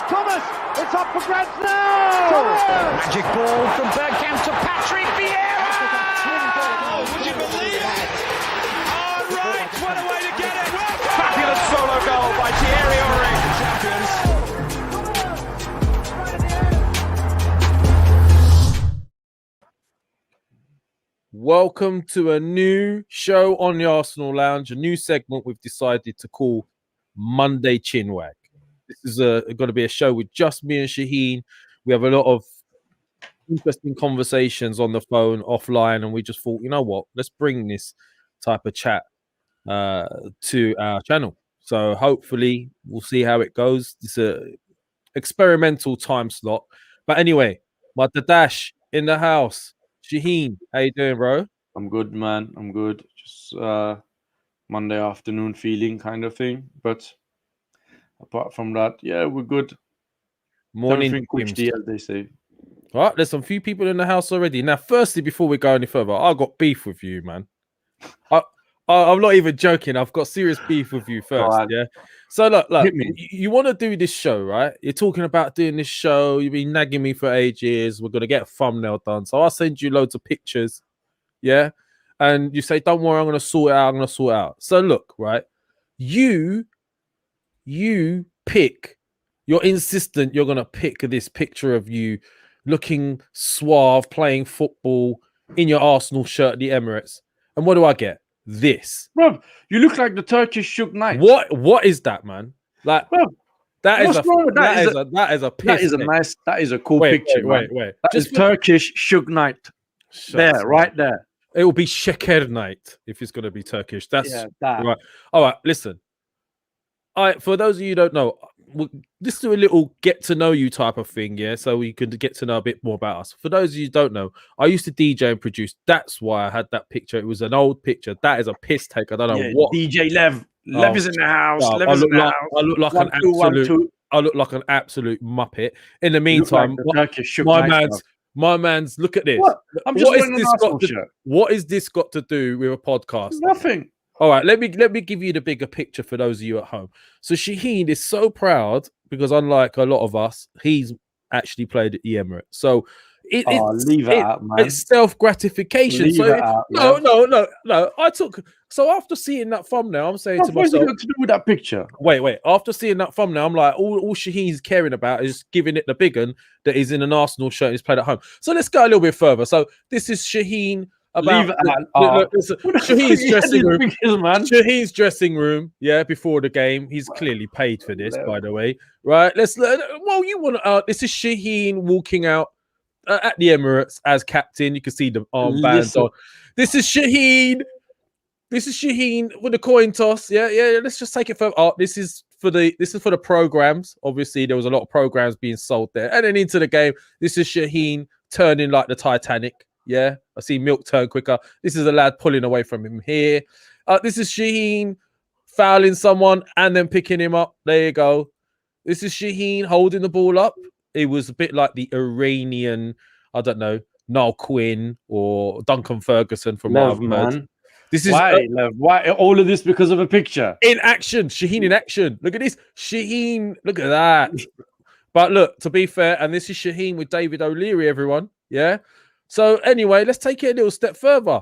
Thomas, it's up for grabs now. Magic ball from Bergkamp to Patrick Vieira. Oh, would you believe it? Oh, right, what a way to get it. Well, Fabulous solo goal by Thierry Henry. Champions. Welcome to a new show on the Arsenal Lounge, a new segment we've decided to call Monday Chinwag. This is going to be a show with just me and Shaheen. We have a lot of interesting conversations on the phone, offline, and we just thought, you know what, let's bring this type of chat to our channel. So hopefully we'll see how it goes. It's a experimental time slot. But anyway, my Dadash in the house. Shaheen, how you doing, bro? I'm good, man. I'm good. Just Monday afternoon feeling kind of thing. But apart from that, yeah, we're good. Morning, Everything Kuchti, as they say. All right, there's some few people in the house already. Now, firstly, before we go any further, I got beef with you, man. I'm not even joking. I've got serious beef with you first, right. yeah? So, look, Hit me. you want to do this show, right? You're talking about doing this show. You've been nagging me for ages. We're going to get a thumbnail done. So I'll send you loads of pictures, yeah? And you say, don't worry, I'm going to sort it out. I'm going to sort it out. So, look, right? You pick. You're insistent you're going to pick this picture of you looking suave, playing football in your Arsenal shirt at the Emirates. And what do I get? This. Bro, you look like the Turkish Shook Knight. What is that, man? Like, Bro, that is a cool picture. Wait. That is Turkish Shook Knight. Right there. It will be Sheker Night if it's going to be Turkish. That's that. Right. All right, listen. For those of you who don't know, we'll just do a little get to know you type of thing, yeah, so we can get to know a bit more about us. For those of you who don't know, I used to DJ and produce. That's why I had that picture. It was an old picture. That is a piss take. I don't know what. DJ Lev. Lev is in the house. Lev is in the house. I look like I look like an absolute muppet. In the meantime, my man's look at this. What? I'm just wearing an Arsenal shirt. What is this got to do with a podcast? Nothing. All right, let me give you the bigger picture for those of you at home. So Shaheen is so proud because, unlike a lot of us, he's actually played at the Emirates. So leave it out, man. It's self-gratification. No. So after seeing that thumbnail, I'm saying to myself, what to do with that picture? Wait. After seeing that thumbnail, I'm like, all Shaheen's caring about is giving it the big one that he's in an Arsenal shirt and he's played at home. So let's go a little bit further. So this is Shaheen. Shaheen's dressing room, Shaheen's dressing room, yeah, before the game. He's clearly paid for this, by the way, right? This is Shaheen walking out at the Emirates as captain. You can see the armband on. This is Shaheen with the coin toss. Yeah. Let's just take it further. This is for the programs. Obviously, there was a lot of programs being sold there, and then into the game. This is Shaheen turning like the Titanic. Yeah, I see Milk turn quicker. This is a lad pulling away from him here. This is Shaheen fouling someone and then picking him up. There you go. This is Shaheen holding the ball up. It was a bit like the Iranian, I don't know, Niall Quinn or Duncan Ferguson from Love, man. This is why all of this because of a picture in action. Shaheen in action. Look at this. Shaheen. Look at that. But look, to be fair, and this is Shaheen with David O'Leary, everyone. Yeah. So anyway, let's take it a little step further.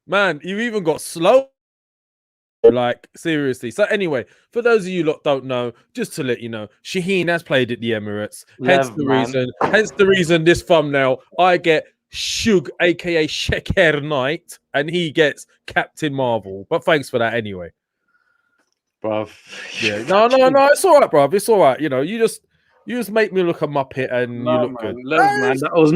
Man, you've even got slow. Like, seriously. So anyway, for those of you lot don't know, just to let you know, Shaheen has played at the Emirates. Hence the reason this thumbnail, I get Shug, aka Sheker Knight, and he gets Captain Marvel. But thanks for that anyway. Bruv. Yeah. No, it's all right, bruv. It's all right. You know, you just make me look a muppet and you look good. Man, that was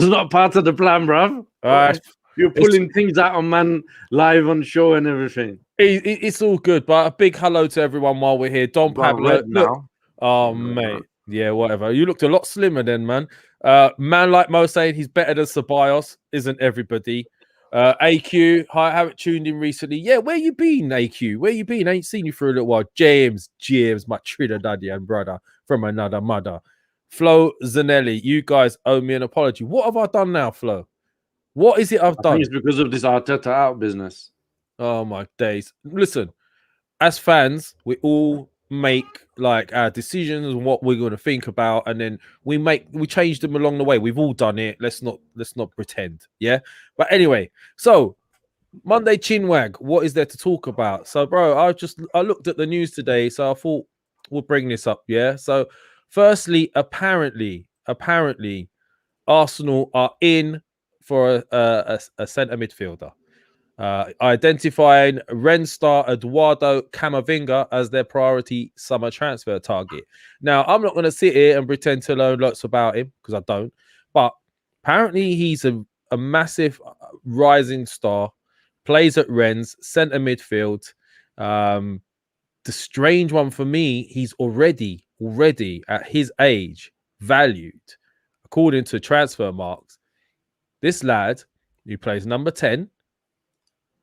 not part of the plan, bruv. All right. You're pulling things out on man live on show and everything. It's all good, but a big hello to everyone while we're here. Don Pablo. Now. Oh, mate. Yeah, whatever. You looked a lot slimmer then, man. Man like Mo saying he's better than Ceballos, isn't everybody? AQ, I haven't tuned in recently. Yeah, where you been, AQ? Where you been? I ain't seen you for a little while. James, my Trinidadian brother from another mother. Flo Zanelli, you guys owe me an apology. What have I done now, Flo? What is it I've I done? think it's because of this Arteta out business. Oh my days. Listen, as fans, we all make like our decisions and what we're going to think about, and then we change them along the way. We've all done it. Let's not pretend. Yeah. But anyway, so Monday Chinwag, what is there to talk about? So, bro, I looked at the news today, so I thought we'll bring this up. Yeah. So, firstly, apparently, Arsenal are in for a centre midfielder. Identifying Rennes star Eduardo Camavinga as their priority summer transfer target. Now, I'm not going to sit here and pretend to know lots about him because I don't, but apparently he's a massive rising star, plays at Rennes, centre midfield. The strange one for me, he's already at his age valued, according to transfer marks. This lad who plays number 10,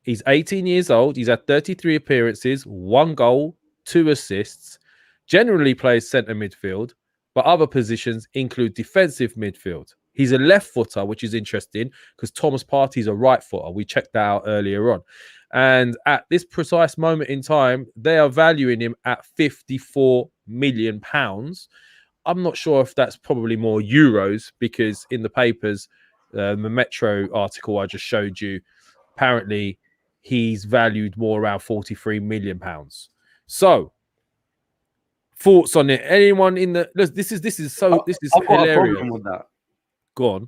he's 18 years old. He's had 33 appearances, 1 goal, 2 assists. Generally plays centre midfield, but other positions include defensive midfield. He's a left footer, which is interesting because Thomas Partey's a right footer. We checked that out earlier on. And at this precise moment in time, they are valuing him at £54 million. I'm not sure if that's probably more euros because in the papers, the Metro article I just showed you, apparently he's valued more around £43 million. So, thoughts on it? Anyone in the this is I've got hilarious. a problem with that. Go on.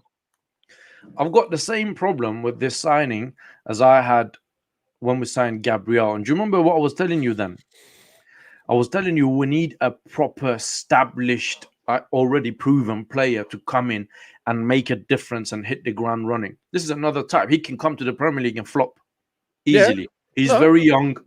I've got the same problem with this signing as I had when we signed Gabriel. And do you remember what I was telling you then? I was telling you we need a proper, established, already proven player to come in and make a difference and hit the ground running. This is another type. He can come to the Premier League and flop easily. Yeah. He's very young,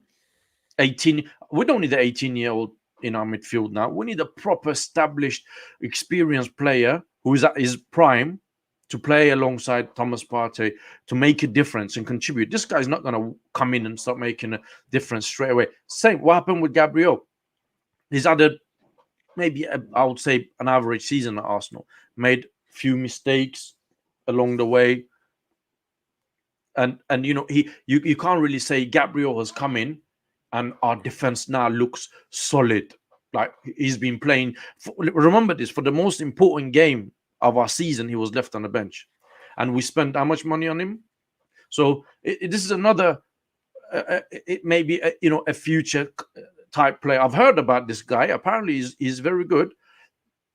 18. We don't need an 18-year-old in our midfield now. We need a proper, established, experienced player who is at his prime to play alongside Thomas Partey to make a difference and contribute. This guy's not going to come in and start making a difference straight away. Same, what happened with Gabriel? He's had I would say, an average season at Arsenal. Made few mistakes along the way. And you know, you can't really say Gabriel has come in and our defense now looks solid. Like he's been playing. Remember this, for the most important game of our season, he was left on the bench, and we spent how much money on him? So this is another. It may be a future type player. I've heard about this guy. Apparently, he's very good,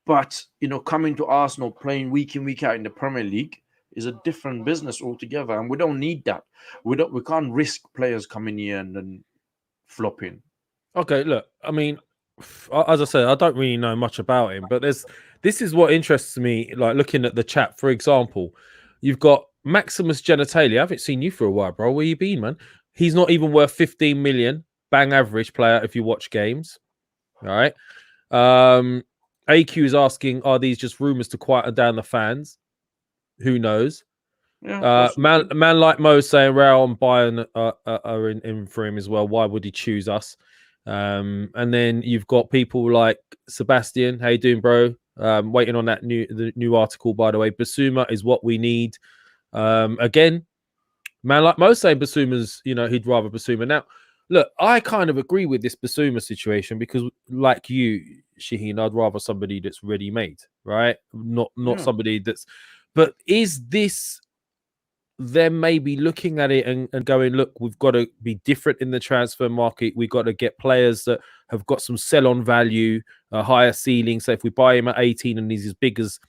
but coming to Arsenal, playing week in week out in the Premier League is a different business altogether, and we don't need that. We can't risk players coming here and then flopping. Okay, look, I mean, as I said, I don't really know much about him, but this is what interests me. Like looking at the chat, for example, you've got Maximus Genitalia. I haven't seen you for a while, bro. Where you been, man? He's not even worth 15 million. Bang average player if you watch games. All right. AQ is asking, are these just rumors to quieten down the fans? Who knows? Yeah, man like Mo saying Real and Bayern are in for him as well. Why would he choose us? And then you've got people like Sebastian. How you doing, bro? Waiting on the new article, by the way. Basuma is what we need. Again, man like Mo saying Basuma's, he'd rather Basuma. Now, look, I kind of agree with this Basuma situation because, like you, Shaheen, I'd rather somebody that's ready-made, right? Not somebody that's. But is this them maybe looking at it and going, look, we've got to be different in the transfer market. We've got to get players that have got some sell-on value, a higher ceiling. So if we buy him at 18 and he's as big as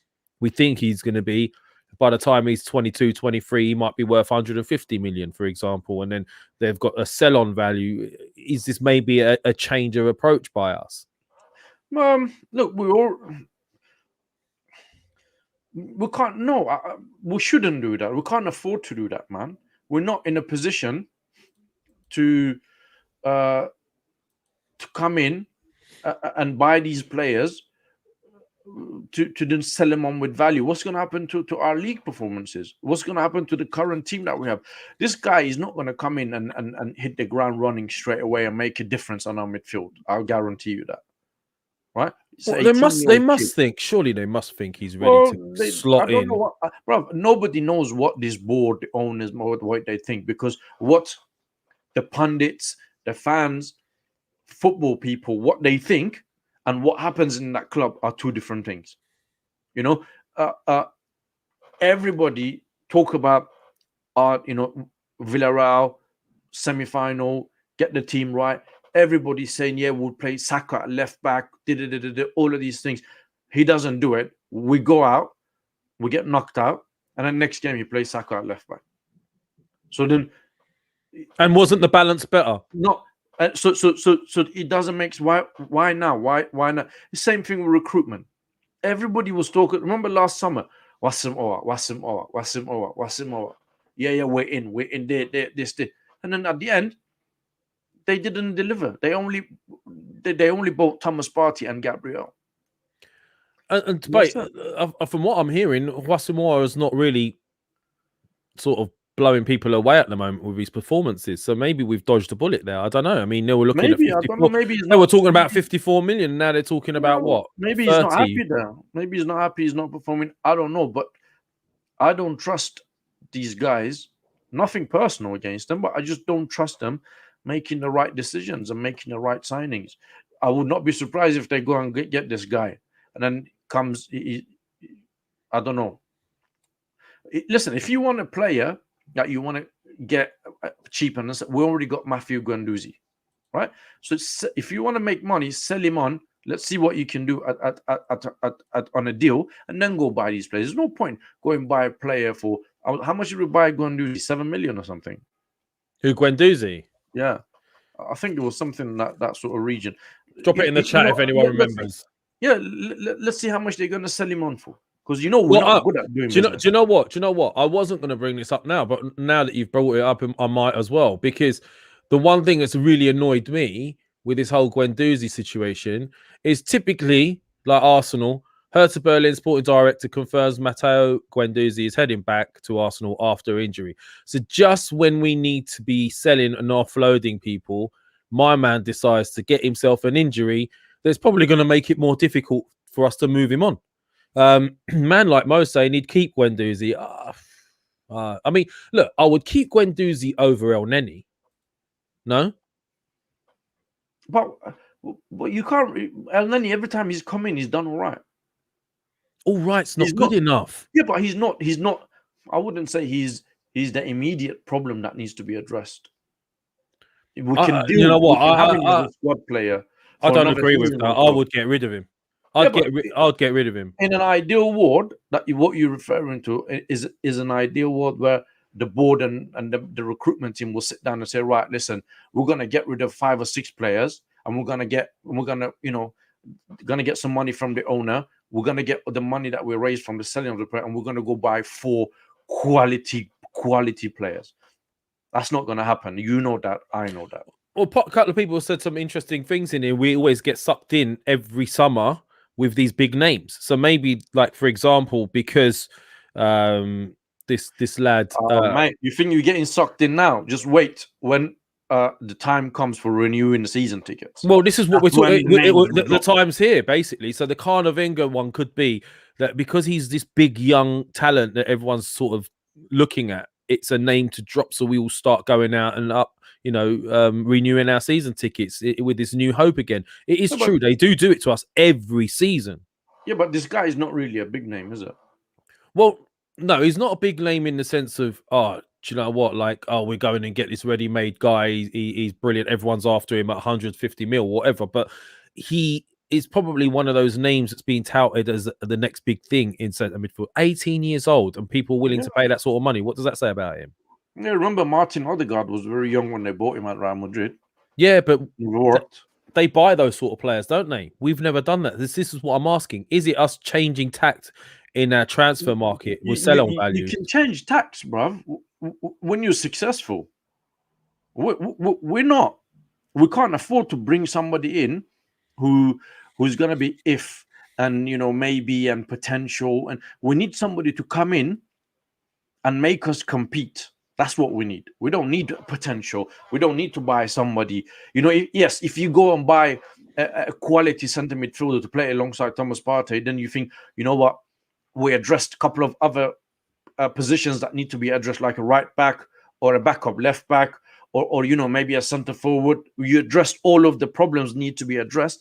we think he's going to be, by the time he's 22, 23, he might be worth 150 million, for example. And then they've got a sell-on value. Is this maybe a change of approach by us? Look, we can't. No, we shouldn't do that. We can't afford to do that, man. We're not in a position to come in and buy these players to then sell him on with value? What's going to happen to our league performances? What's going to happen to the current team that we have? This guy is not going to come in and hit the ground running straight away and make a difference on our midfield. I'll guarantee you that. Right? Well, they must think. Surely they must think he's ready to slot I don't in. know what, bro. Nobody knows what this board, the owners, what they think, because what the pundits, the fans, football people, what they think and what happens in that club are two different things. You know, everybody talk about, Villarreal semi-final, get the team right. Everybody's saying, yeah, we'll play Saka at left back, all of these things. He doesn't do it. We go out, we get knocked out, and then next game he plays Saka at left back. So then, and wasn't the balance better? No. So it doesn't make why now? Why not? The same thing with recruitment. Everybody was talking. Remember last summer? Wasim Owa. Yeah, we're in this. And then at the end, they didn't deliver. They only bought Thomas Partey and Gabriel. And from what I'm hearing, Wasim Owa is not really sort of blowing people away at the moment with his performances. So maybe we've dodged a bullet there. I don't know. I mean, they were looking at 54. I don't know, maybe they were talking about 54 million. Now they're talking about what? Maybe 30. he's not happy there. Maybe he's not happy. He's not performing. I don't know. But I don't trust these guys. Nothing personal against them, but I just don't trust them making the right decisions and making the right signings. I would not be surprised if they go and get this guy. And then comes, I don't know. Listen, if you want a player that you want to get cheap, and we already got Matthew Guendouzi, right? So if you want to make money, sell him on. Let's see what you can do on a deal, and then go buy these players. There's no point going buy a player for how much did we buy Guendouzi? 7 million or something. Who, Guendouzi? Yeah, I think it was something in that sort of region. Drop it in the chat if anyone remembers. Yeah, let's see how much they're going to sell him on for. Because we're not good at doing business. Do you know what? I wasn't going to bring this up now, but now that you've brought it up, I might as well. Because the one thing that's really annoyed me with this whole Guendouzi situation is typically, like Arsenal, Hertha Berlin sporting director confirms Matteo Guendouzi is heading back to Arsenal after injury. So just when we need to be selling and offloading people, my man decides to get himself an injury that's probably going to make it more difficult for us to move him on. Man like Mo saying he'd keep Guendouzi. I mean, look, I would keep Guendouzi over El Neni. No? But you can't. El Neni, every time he's come in, he's done all right. All right's not good enough. Yeah, but he's not. I wouldn't say he's the immediate problem that needs to be addressed. We can do. You know what? Have him as a squad player. I don't agree with that. I would get rid of him. I'd get rid of him. In an ideal world, what you're referring to is an ideal world where the board and the recruitment team will sit down and say, right, listen, we're gonna get rid of 5 or 6 players, and we're gonna get some money from the owner. We're gonna get the money that we raised from the selling of the player, and we're gonna go buy 4 quality players. That's not gonna happen. You know that. I know that. Well, a couple of people said some interesting things in here. We always get sucked in every summer with these big names. So maybe, like, for example, because this lad... mate, you think you're getting sucked in now? Just wait when the time comes for renewing the season tickets. Well, this is what we're talking... The time's here, basically. So the Carnavenga one could be that because he's this big young talent that everyone's sort of looking at, it's a name to drop, so we will start going out and up, renewing our season tickets with this new hope again. It is true. They do it to us every season. Yeah, but this guy is not really a big name, is it? Well, no, he's not a big name in the sense of, do you know what? Like, we're going and get this ready-made guy. He's brilliant. Everyone's after him at 150 mil, whatever. But he is probably one of those names that's being touted as the next big thing in centre midfield. 18 years old, and people willing to pay that sort of money. What does that say about him? Yeah, remember Martin Odegaard was very young when they bought him at Real Madrid. Yeah, but they buy those sort of players, don't they? We've never done that. This is what I'm asking. Is it us changing tact in our transfer market with sell-on value? You can change tax, bruv, when you're successful. We're not. We can't afford to bring somebody in who's going to be and maybe and potential, and we need somebody to come in and make us compete. That's what we need. We don't need potential. We don't need to buy somebody. Yes, if you go and buy a quality centre midfielder to play alongside Thomas Partey, then you think, you know what, we addressed a couple of other positions that need to be addressed, like a right back or a backup left back, or maybe a centre forward. You addressed all of the problems need to be addressed,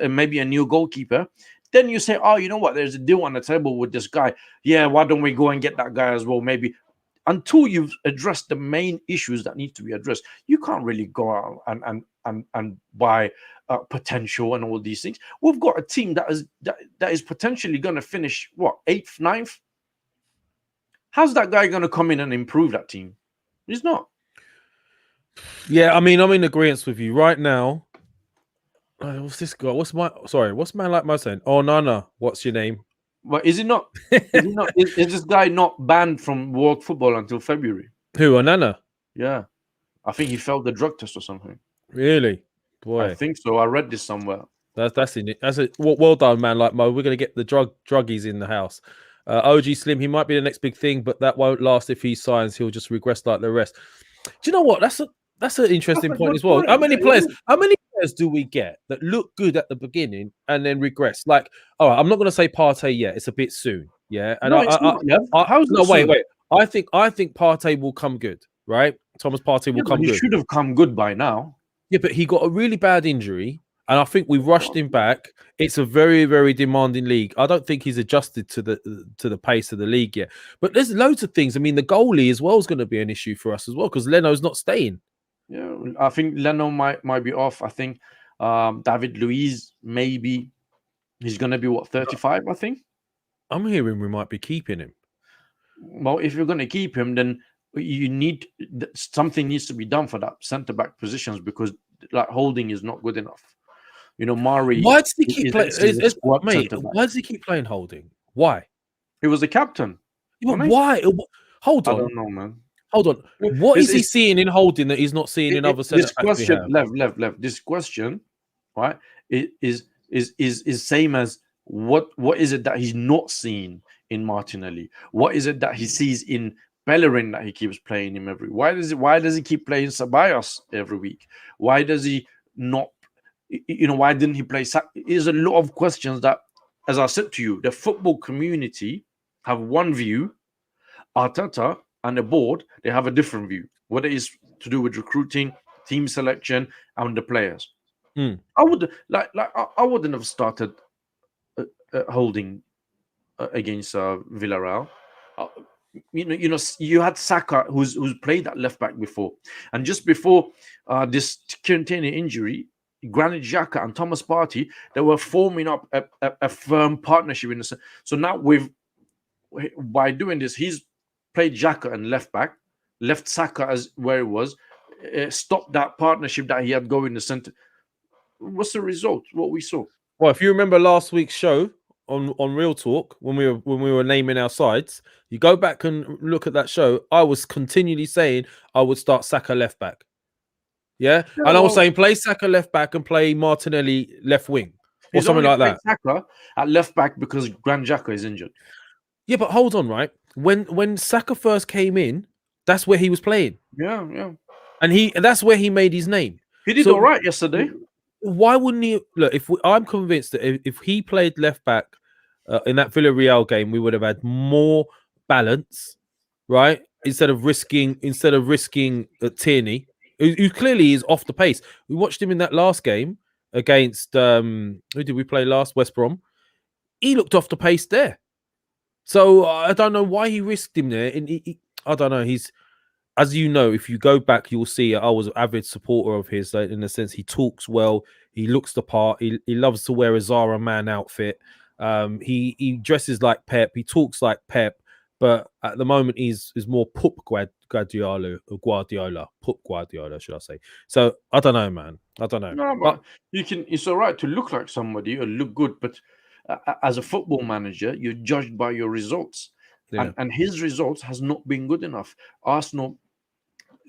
and maybe a new goalkeeper. Then you say, oh, you know what, there's a deal on the table with this guy. Yeah, why don't we go and get that guy as well? Maybe until you've addressed the main issues that need to be addressed, you can't really go out and buy potential and all these things. We've got a team that is potentially going to finish what, 8th, 9th. How's that guy going to come in and improve that team? He's not. Yeah, I mean, I'm in agreement with you right now. What's this guy? What's man like my saying? Oh, no. What's your name? But is he not? Is this guy not banned from world football until February? Who? Onana? Yeah, I think he failed the drug test or something. Really? Boy, I think so. I read this somewhere. That's in it. That's it. Well done, man. Like Mo, we're gonna get the druggies in the house. OG Slim, he might be the next big thing, but that won't last if he signs. He'll just regress like the rest. Do you know what? That's an interesting point as well. How many players do we get that look good at the beginning and then regress? Like, all right, I'm not going to say Partey yet. It's a bit soon. Yeah, and wait. I think Partey will come good, right? Thomas Partey will come good. He should have come good by now. Yeah, but he got a really bad injury, and I think we rushed him back. It's a very, very demanding league. I don't think he's adjusted to the pace of the league yet. But there's loads of things. I mean, the goalie as well is going to be an issue for us as well because Leno's not staying. Yeah, I think Leno might be off. I think David Luiz, maybe he's going to be 35. I think. I'm hearing we might be keeping him. Well, if you're going to keep him, then something needs to be done for that centre back positions because like Holding is not good enough. Mari. Why does he keep playing? Why does he keep playing Holding? Why? He was the captain. Yeah, why? Hold on. I don't know, man. Hold on. What is he seeing in Holding that he's not seeing in other centre backs? This question, Lev. This question, right, is same as what is it that he's not seeing in Martinelli? What is it that he sees in Bellerin that he keeps playing him every? Why does he keep playing Ceballos every week? Why does he not? Why didn't he play? There's a lot of questions that, as I said to you, the football community have one view. Arteta and the board, they have a different view. What it is to do with recruiting, team selection, and the players. I wouldn't have started Holding against Villarreal. You had Saka who's played at left back before, and just before this Quintana injury, Granit Xhaka and Thomas Partey, they were forming up a firm partnership in the. So now by doing this, he's played Xhaka and left back, left Saka as where it was, stopped that partnership that he had going in the centre. What's the result? What we saw? Well, if you remember last week's show on Real Talk, when we were naming our sides, you go back and look at that show. I was continually saying I would start Saka left back. Yeah, and I was saying play Saka left back and play Martinelli left wing or something like that. Saka at left back because Granit Xhaka is injured. Yeah, but hold on, right? When Saka first came in, that's where he was playing. Yeah. And that's where he made his name. He did all right yesterday. Why wouldn't he? Look, I'm convinced that if he played left back in that Villarreal game, we would have had more balance, right? Instead of risking Tierney, who clearly is off the pace. We watched him in that last game against who did we play last? West Brom. He looked off the pace there. So I don't know why he risked him there. And I don't know. He's, as you know, if you go back, you'll see I was an avid supporter of his. In the sense, he talks well, he looks the part. He loves to wear a Zara Man outfit. He dresses like Pep. He talks like Pep. But at the moment, he's more Pup Guardiola, Pup Guardiola, should I say? So I don't know, man. I don't know. No, but it's all right to look like somebody or look good, but as a football manager, you're judged by your results, and his results has not been good enough. Arsenal,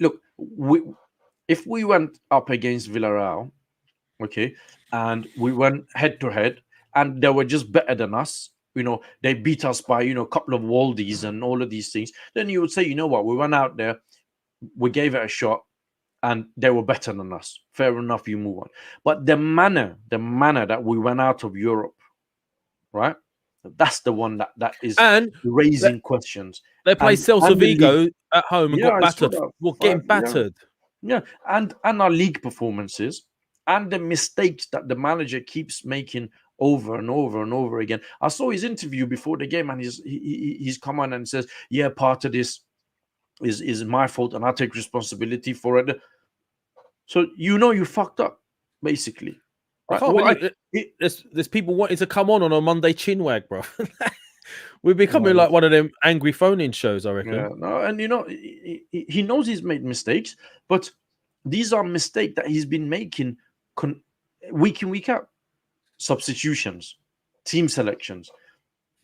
look, if we went up against Villarreal, okay, and we went head to head, and they were just better than us. They beat us by a couple of Waldies and all of these things. Then you would say, you know what, we went out there, we gave it a shot, and they were better than us. Fair enough, you move on. But the manner that we went out of Europe, right? That's the one that is raising questions. They play Celta Vigo at home and got battered. Well, getting battered. Yeah, and our league performances and the mistakes that the manager keeps making over and over and over again. I saw his interview before the game, and he's come on and says, "Yeah, part of this is my fault, and I take responsibility for it." So you fucked up, basically. There's people wanting to come on a Monday Chinwag, bro. We're becoming like one of them angry phone-in shows, I reckon. Yeah, no, and he knows he's made mistakes, but these are mistakes that he's been making week in, week out. Substitutions, team selections.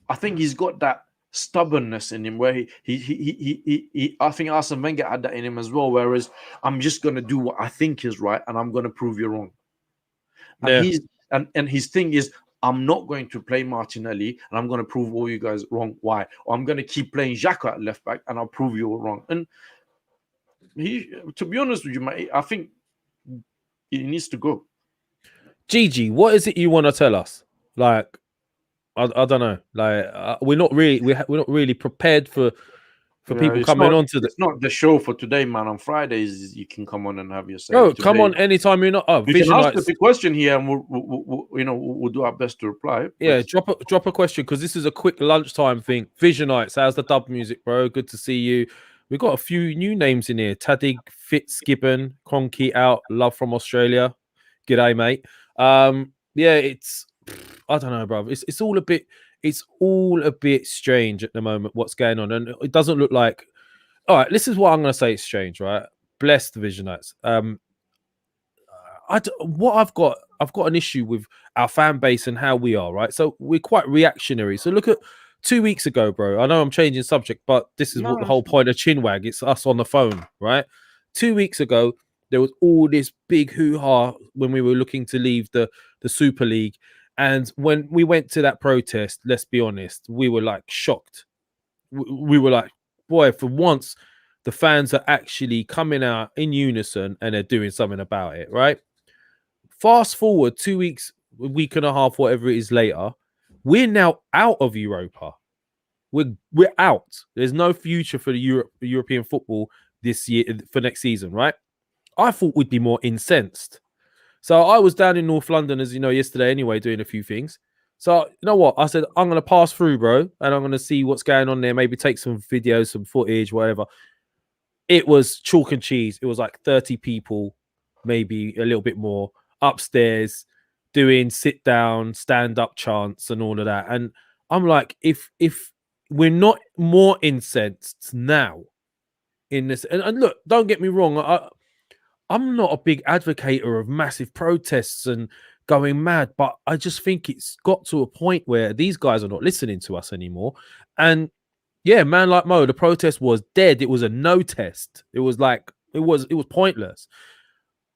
I think he's got that stubbornness in him where he I think Arsene Wenger had that in him as well, whereas I'm just going to do what I think is right and I'm going to prove you wrong. And and his thing is, I'm not going to play Martinelli and I'm going to prove all you guys wrong. Why? Or I'm going to keep playing Xhaka at left back and I'll prove you all wrong. And to be honest with you, mate, I think he needs to go. Gigi, what is it you want to tell us? Like, I don't know. Like, we're not really prepared for people coming on to It's not the show for today, man. On Fridays, you can come on and have your say. No, come on anytime you're not. Oh, you can ask us a question here, and we'll do our best to reply. Yeah, drop a question because this is a quick lunchtime thing. Visionites, how's the dub music, bro? Good to see you. We've got a few new names in here. Tadig Fitzgibbon, KRONKEOUT, love from Australia. G'day, mate. Yeah, it's I don't know, bro. It's all a bit strange at the moment. What's going on, and it doesn't look like. All right, this is what I'm going to say. It's strange, right? Bless the Visionites. I've got an issue with our fan base and how we are, right? So we're quite reactionary. So look at 2 weeks ago, bro. I know I'm changing subject, but this is what the whole point of Chinwag. It's us on the phone, right? 2 weeks ago, there was all this big hoo-ha when we were looking to leave the Super League. And when we went to that protest, let's be honest, we were like shocked. We were like, boy, for once, the fans are actually coming out in unison and they're doing something about it, right? Fast forward 2 weeks, a week and a half, whatever it is later, we're now out of Europa. We're out. There's no future for the European football this year, for next season, right? I thought we'd be more incensed. So I was down in North London, as you know, yesterday anyway, doing a few things. So you know what? I said, I'm going to pass through, bro, and I'm going to see what's going on there. Maybe take some videos, some footage, whatever. It was chalk and cheese. It was like 30 people, maybe a little bit more, upstairs doing sit down, stand up chants and all of that. And I'm like, if we're not more incensed now in this, and look, don't get me wrong, I'm not a big advocate of massive protests and going mad, but I just think it's got to a point where these guys are not listening to us anymore. And yeah, man like Mo, the protest was dead. It was a no test. It was like, it was pointless.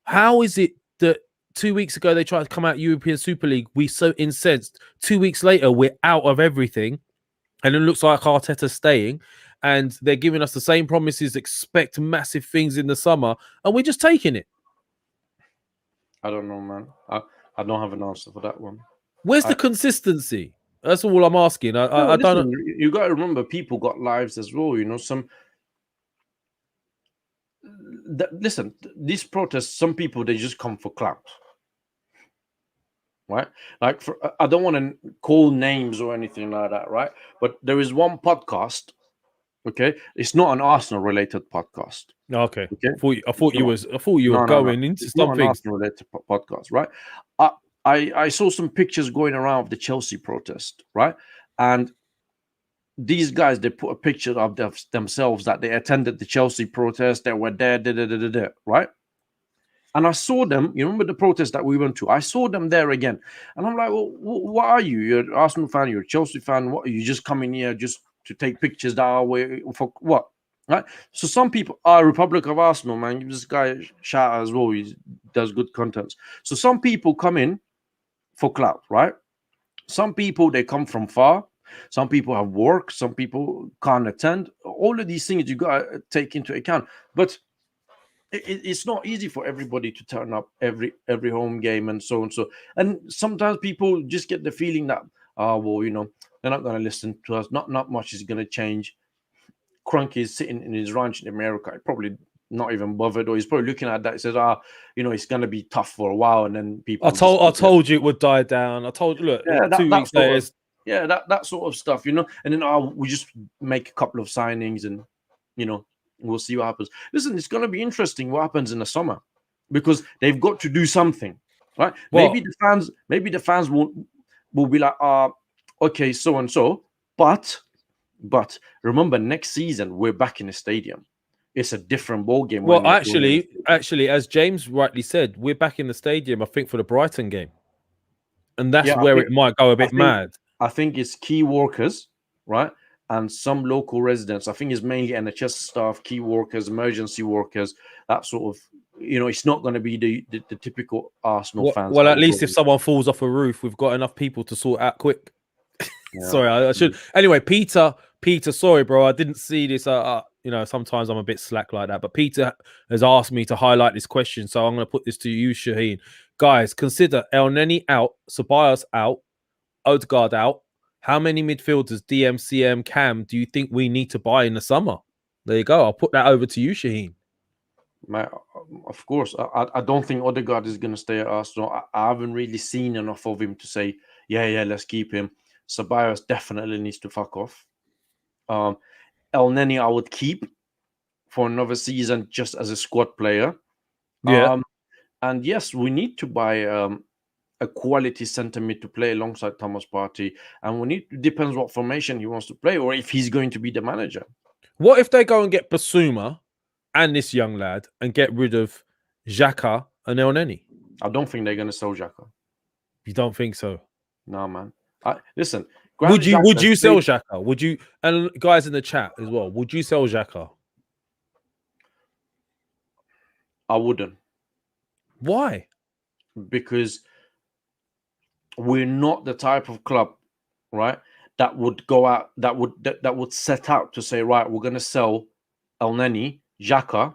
How is it that 2 weeks ago they tried to come out European Super League? We so incensed. 2 weeks later, we're out of everything. And it looks like Arteta's staying. And they're giving us the same promises, expect massive things in the summer, and we're just taking it. I don't know, man. I don't have an answer for that one. Where's the consistency? That's all I'm asking. I don't. You got to remember, people got lives as well. You know, listen, these protests, some people, they just come for clout. Right? Like, I don't want to call names or anything like that, right? But there is one podcast. Okay, it's not an Arsenal-related podcast. Okay. I thought you were going into something. Not an Arsenal-related podcast, right? I saw some pictures going around of the Chelsea protest, right? And these guys, they put a picture of themselves that they attended the Chelsea protest, they were there, right? And I saw them. You remember the protest that we went to? I saw them there again, and I'm like, well, what are you? You're an Arsenal fan. You're a Chelsea fan. What are you just coming here just to take pictures that are way for what, right? So some people are Republic of Arsenal, man. Give this guy a shout out as well. He does good content. So some people come in for clout, right? some people, they come from far. Some people have work. Some people can't attend. All of these things you got to take into account. But it's not easy for everybody to turn up every home game and so and so. And sometimes people just get the feeling that, well, you know, they're not going to listen to us. Not much is going to change. Crunk is sitting in his ranch in America, probably not even bothered, or he's probably looking at that. He says, you know, it's going to be tough for a while, and then people. I told you it would die down. I told you, look, Yeah, 2 weeks later. Yeah, that sort of stuff, you know. And then we just make a couple of signings, and you know, we'll see what happens. Listen, it's going to be interesting what happens in the summer, because they've got to do something, right? What? Maybe the fans will be like, okay, so and so, but remember, next season we're back in the stadium. It's a different ball game. Well, actually, as James rightly said, we're back in the stadium, I think, for the Brighton game, and that's where it might go a bit mad. I think it's key workers, right, and some local residents. I think it's mainly NHS staff, key workers, emergency workers, that sort of. You know, it's not going to be the typical Arsenal fans. Well, at least if someone falls off a roof, we've got enough people to sort out quick. Yeah. Sorry, I should. Anyway, Peter, sorry, bro, I didn't see this. You know, sometimes I'm a bit slack like that, but Peter has asked me to highlight this question, so I'm going to put this to you, Shaheen. Guys, consider El Neni out, Ceballos out, Odegaard out. How many midfielders, DM, CM, Cam, do you think we need to buy in the summer? There you go. I'll put that over to you, Shaheen. Of course, I don't think Odegaard is going to stay at Arsenal. I haven't really seen enough of him to say, yeah, let's keep him. Ceballos definitely needs to fuck off. El Neni I would keep for another season just as a squad player. Yeah. And yes, we need to buy a quality centre mid to play alongside Thomas Partey. And depends what formation he wants to play, or if he's going to be the manager. What if they go and get Basuma and this young lad and get rid of Xhaka and El Neni? I don't think they're going to sell Xhaka. You don't think so? No, man. Listen. Would you sell Xhaka? Would you? And guys in the chat as well. Would you sell Xhaka? I wouldn't. Why? Because we're not the type of club, right, that would go out, that would set out to say, right, we're going to sell El Neni, Xhaka,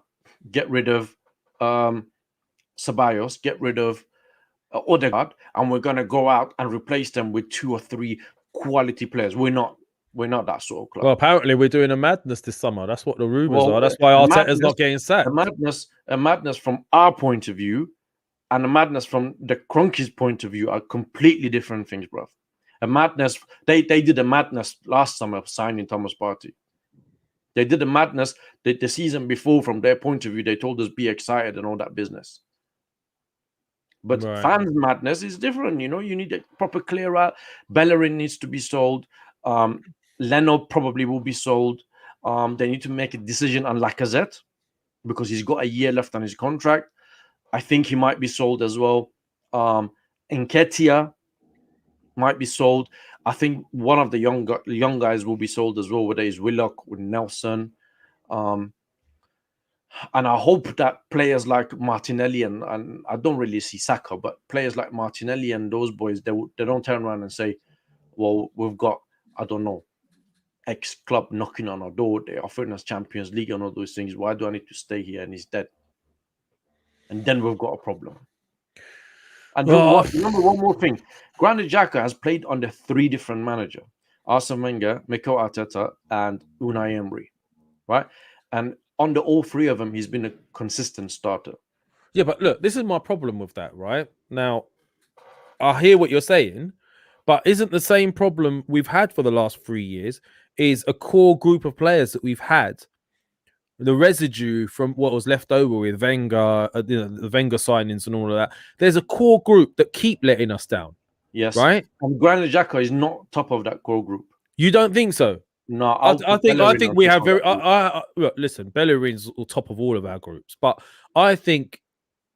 get rid of Ceballos, get rid of Odegaard, and we're going to go out and replace them with 2 or 3 quality players. We're not that sort of club. Well, apparently we're doing a madness this summer. That's what the rumors are. That's why Arteta's not getting sacked. A madness from our point of view and a madness from the Kroenke's point of view are completely different things, bro. A madness, they did a madness last summer signing Thomas Partey. They did a madness the season before. From their point of view, they told us be excited and all that business. But fans' madness is different. You know, you need a proper clear out. Bellerin needs to be sold. Leno probably will be sold. They need to make a decision on Lacazette because he's got a year left on his contract. I think he might be sold as well. Nketiah might be sold. I think one of the young guys will be sold as well, whether it's Willock with Nelson. And I hope that players like Martinelli and I don't really see Saka, but players like Martinelli and those boys, they don't turn around and say, well, we've got, I don't know, X club knocking on our door. They're offering us Champions League and all those things. Why do I need to stay here? And he's dead. And then we've got a problem. And remember one more thing. Granit Xhaka has played under 3 different managers. Arsene Wenger, Mikel Arteta, and Unai Emery. Right? And under all 3 of them, he's been a consistent starter. Yeah, but look, this is my problem with that, right? Now, I hear what you're saying, but isn't the same problem we've had for the last 3 years is a core group of players that we've had, the residue from what was left over with Wenger, the Wenger signings and all of that. There's a core group that keep letting us down. Yes. Right? And Granit Xhaka is not top of that core group. You don't think so? No, I think we have very. Look, listen, Bellerin's on top of all of our groups, but I think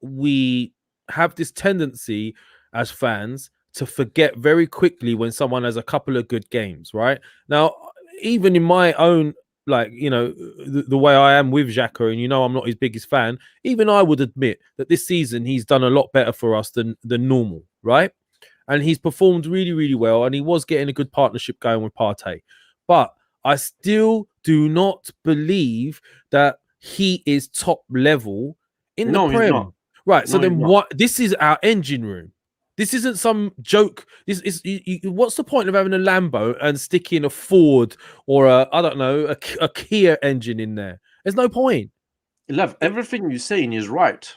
we have this tendency as fans to forget very quickly when someone has a couple of good games. Right now, even in my own, like, you know, the way I am with Xhaka, and you know I'm not his biggest fan. Even I would admit that this season he's done a lot better for us than normal, right? and he's performed really, really well, and he was getting a good partnership going with Partey. But I still do not believe that he is top level in the No, he's Prem. not. Right. So No, he's then not. what? This is our engine room. This isn't some joke. This is what's the point of having a Lambo and sticking a Ford or I don't know, a Kia engine in there? There's no point. Lev, everything you're saying is right?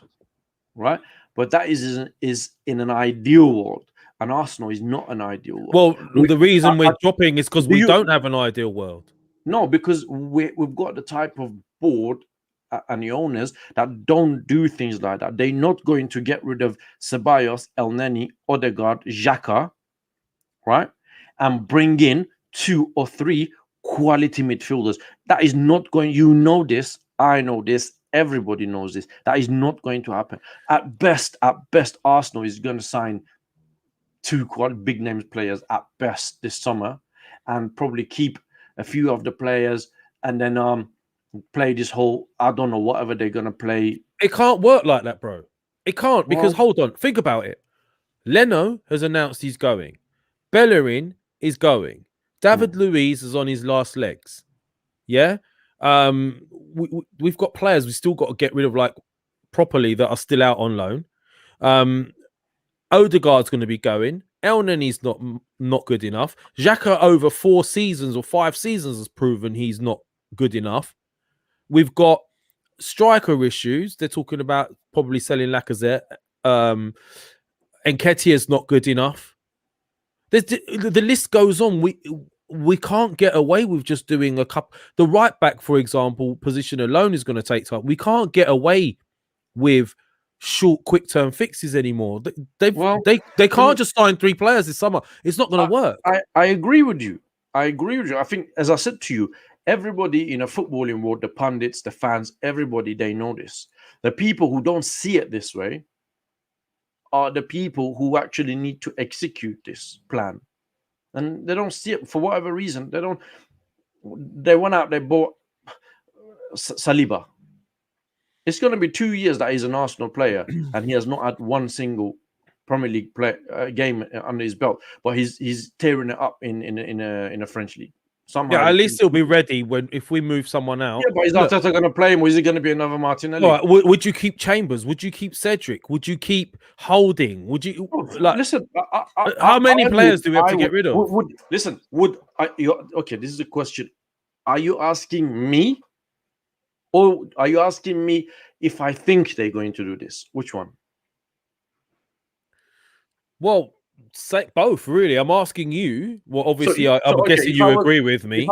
But that is in an ideal world, and Arsenal is not an ideal world. Well, the reason we're dropping is because do we you- don't have an ideal world. No, because we've got the type of board and the owners that don't do things like that. They're not going to get rid of Ceballos, El Neni, Odegaard, Xhaka, right? And bring in 2 or 3 quality midfielders. That is not going, you know this, I know this, everybody knows this. That is not going to happen. At best, Arsenal is going to sign 2 big names players at best this summer, and probably keep a few of the players, and then play this whole, I don't know, whatever they're going to play. It can't work like that, bro. It can't, because Well, hold on, think about it. Leno has announced he's going. Bellerin is going. David Luiz is on his last legs. Yeah. We've got players we still got to get rid of, like, properly, that are still out on loan. Odegaard's going to be going. El Neni's not good enough. Xhaka over 4 seasons or 5 seasons has proven he's not good enough. We've got striker issues. They're talking about probably selling Lacazette. Nketiah's not good enough. The list goes on. We can't get away with just doing a couple. The right back, for example, position alone is going to take time. We can't get away with short, quick term fixes anymore. They can't just sign 3 players this summer. It's not going to work. I agree with you. I think, as I said to you, everybody in a footballing world, the pundits, the fans, everybody, they know this. The people who don't see it this way are the people who actually need to execute this plan, and they don't see it for whatever reason. They went out, they bought Saliba. It's going to be 2 years that he's an Arsenal player, and he has not had one single Premier League game under his belt. But he's tearing it up in a French league. Somehow, yeah, at least he'll be ready if we move someone out. Yeah, but is Arteta going to play him, or is it going to be another Martinelli? Right, would you keep Chambers? Would you keep Cedric? Would you keep Holding? Would you listen? How many players do we have to get rid of? Okay, this is a question. Are you asking me? Or are you asking me if I think they're going to do this? Which one? Well, say both, really. I'm asking you. Well, obviously, I'm guessing you agree with me. If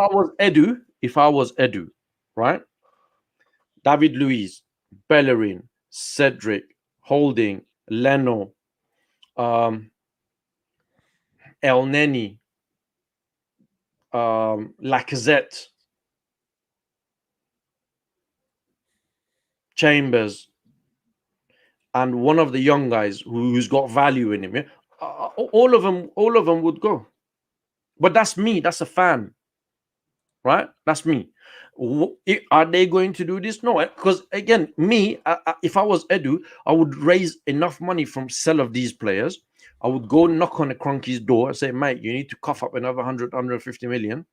I was Edu, right? David Luiz, Bellerin, Cedric, Holding, Leno, El Neni, Lacazette, Chambers, and one of the young guys who's got value in him. Yeah? All of them would go. But that's me. That's a fan, right? That's me. Are they going to do this? No, because again, if I was Edu, I would raise enough money from sell of these players. I would go knock on a Kroenke's door and say, mate, you need to cough up another 150 million.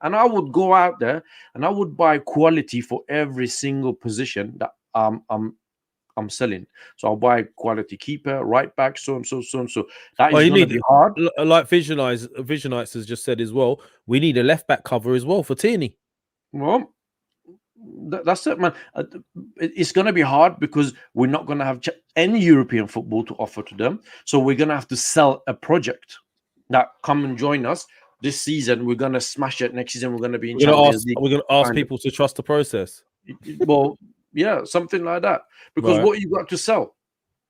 And I would go out there and I would buy quality for every single position that I'm selling. So I'll buy quality keeper, right back, so and so. That is going to be hard. Like Visionites has just said as well, we need a left back cover as well for Tierney. Well, that's it, man. It's going to be hard because we're not going to have any European football to offer to them. So we're going to have to sell a project that come and join us. This season, we're going to smash it. Next season, we're going to be in Champions League. We're going to ask people to trust the process. Well, yeah, something like that. Because what you got to sell?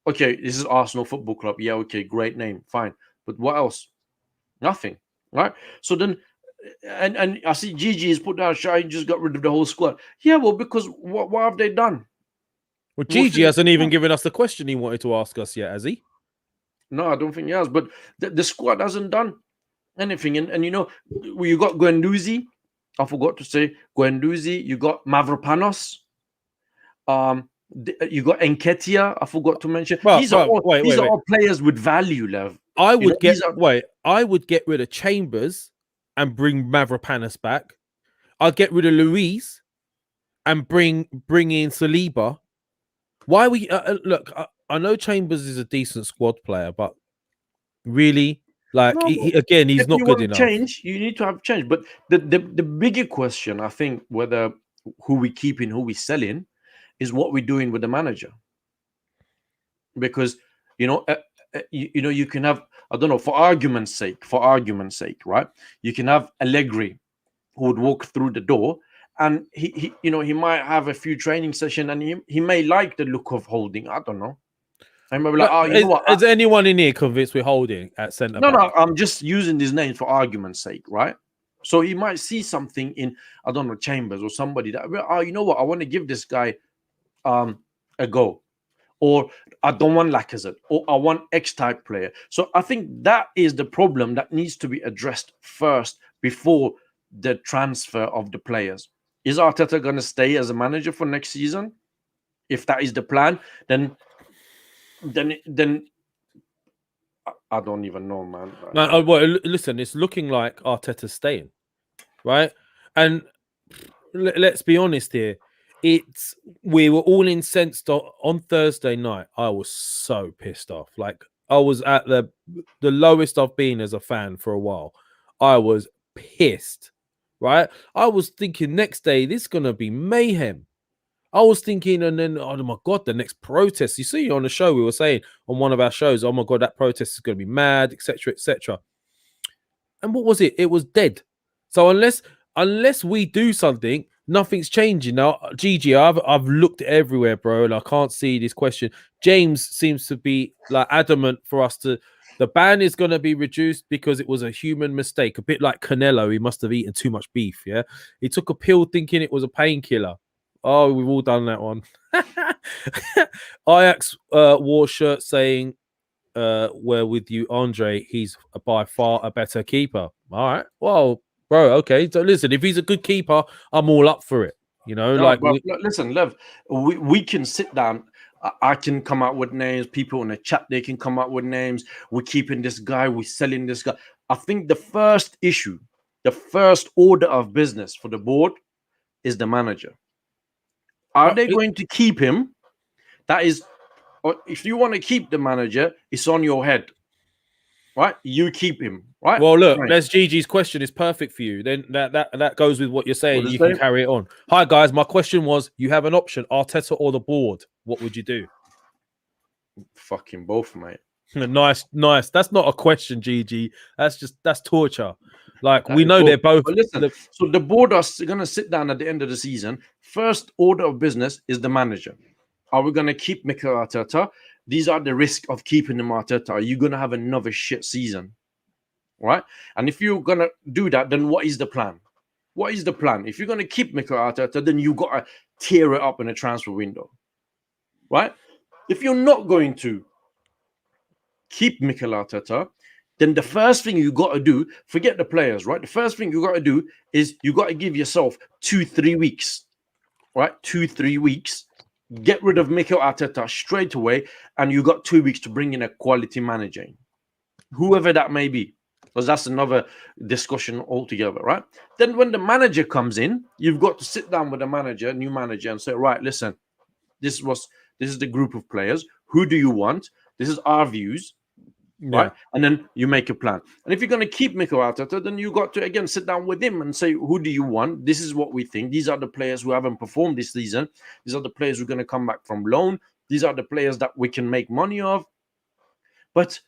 Okay, this is Arsenal Football Club. Yeah, okay, great name, fine. But what else? Nothing, right? So then, and I see Gigi has put down, Shahin just got rid of the whole squad. Yeah, well, because what have they done? Well, Gigi hasn't even given us the question he wanted to ask us yet, has he? No, I don't think he has. But the squad hasn't done anything. And you know, you got Guendouzi. I forgot to say Guendouzi. You got Mavropanos. You got Nketiah. I forgot to mention. Well, These are all wait. all players with value, Lev. I would these are I would get rid of Chambers and bring Mavropanos back. I'd get rid of Luis and bring in Saliba. Why we look? I know Chambers is a decent squad player, but really, like no. he's If not you good want enough. change, you need to have change. But the bigger question, I think, whether who we keeping, who we selling, is what we're doing with the manager. Because you can have, I don't know, for argument's sake, right? You can have Allegri who would walk through the door, and he might have a few training session, and he may like the look of Holding. I don't know. I remember like, oh, you know what? Is anyone in here convinced we're Holding at centre back? No, I'm just using these names for argument's sake, right? So he might see something in, I don't know, Chambers or somebody that, oh, you know what? I want to give this guy a go. Or I don't want Lacazette, or I want X type player. So I think that is the problem that needs to be addressed first before the transfer of the players. Is Arteta going to stay as a manager for next season? If that is the plan, then I don't even know, man. No, well, listen, it's looking like Arteta's staying, right? And let's be honest here. We were all incensed on Thursday night. I was so pissed off. Like I was at the lowest I've been as a fan for a while. I was pissed, right? I was thinking next day this is gonna be mayhem. I was thinking, and then oh my god, the next protest. You see on the show, we were saying on one of our shows, oh my god, that protest is gonna be mad, etc., etc. And what was it? It was dead. So unless we do something, nothing's changing. Now, Gigi, I've looked everywhere, bro, and I can't see this question. James seems to be like adamant for us to. The ban is going to be reduced because it was a human mistake, a bit like Canelo. He must have eaten too much beef. Yeah, he took a pill thinking it was a painkiller. Oh, we've all done that one. Ajax wore shirt saying, "We're with you, Andre. He's by far a better keeper." All right, well. Bro, okay. So listen, if he's a good keeper, I'm all up for it. You know, no, listen, Lev, we can sit down. I can come out with names. People in the chat, they can come out with names. We're keeping this guy. We're selling this guy. I think the first issue, the first order of business for the board is the manager. Are they going to keep him? That is, if you want to keep the manager, it's on your head. Right, you keep him. Right. Well, look, that's Gigi's question is perfect for you. Then that goes with what you're saying. You can carry it on. Hi guys, my question was: you have an option, Arteta or the board. What would you do? Fucking both, mate. Nice. That's not a question, Gigi. That's torture. Like we know they're both. But listen, so the board are going to sit down at the end of the season. First order of business is the manager. Are we going to keep Mikel Arteta? These are the risk of keeping him Arteta. Are you going to have another shit season? Right? And if you're going to do that, then what is the plan? What is the plan? If you're going to keep Mikel Arteta, then you got to tear it up in a transfer window. Right? If you're not going to keep Mikel Arteta, then the first thing you got to do, forget the players, right? The first thing you got to do is you got to give yourself 2-3 weeks. Right? 2-3 weeks. Get rid of Mikel Arteta straight away, and you got 2 weeks to bring in a quality manager, whoever that may be, because that's another discussion altogether, right? Then when the manager comes in, you've got to sit down with the manager, new manager, and say, right, listen, this is the group of players. Who do you want? This is our views. Right, and then you make a plan. And if you're going to keep Mikel Arteta, then you got to again sit down with him and say, who do you want? This is what we think. These are the players who haven't performed this season. These are the players who are going to come back from loan. These are the players that we can make money of. But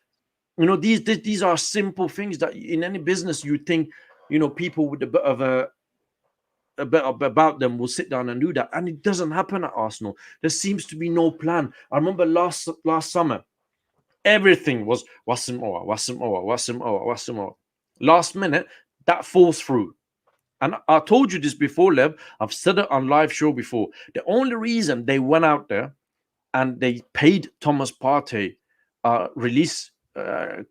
you know, these are simple things that in any business you think, you know, people with a bit about them will sit down and do that, and it doesn't happen at Arsenal. There seems to be no plan. I remember last summer. Everything was Wassim Owa. Last minute, that falls through. And I told you this before, Lev. I've said it on live show before. The only reason they went out there and they paid Thomas Partey release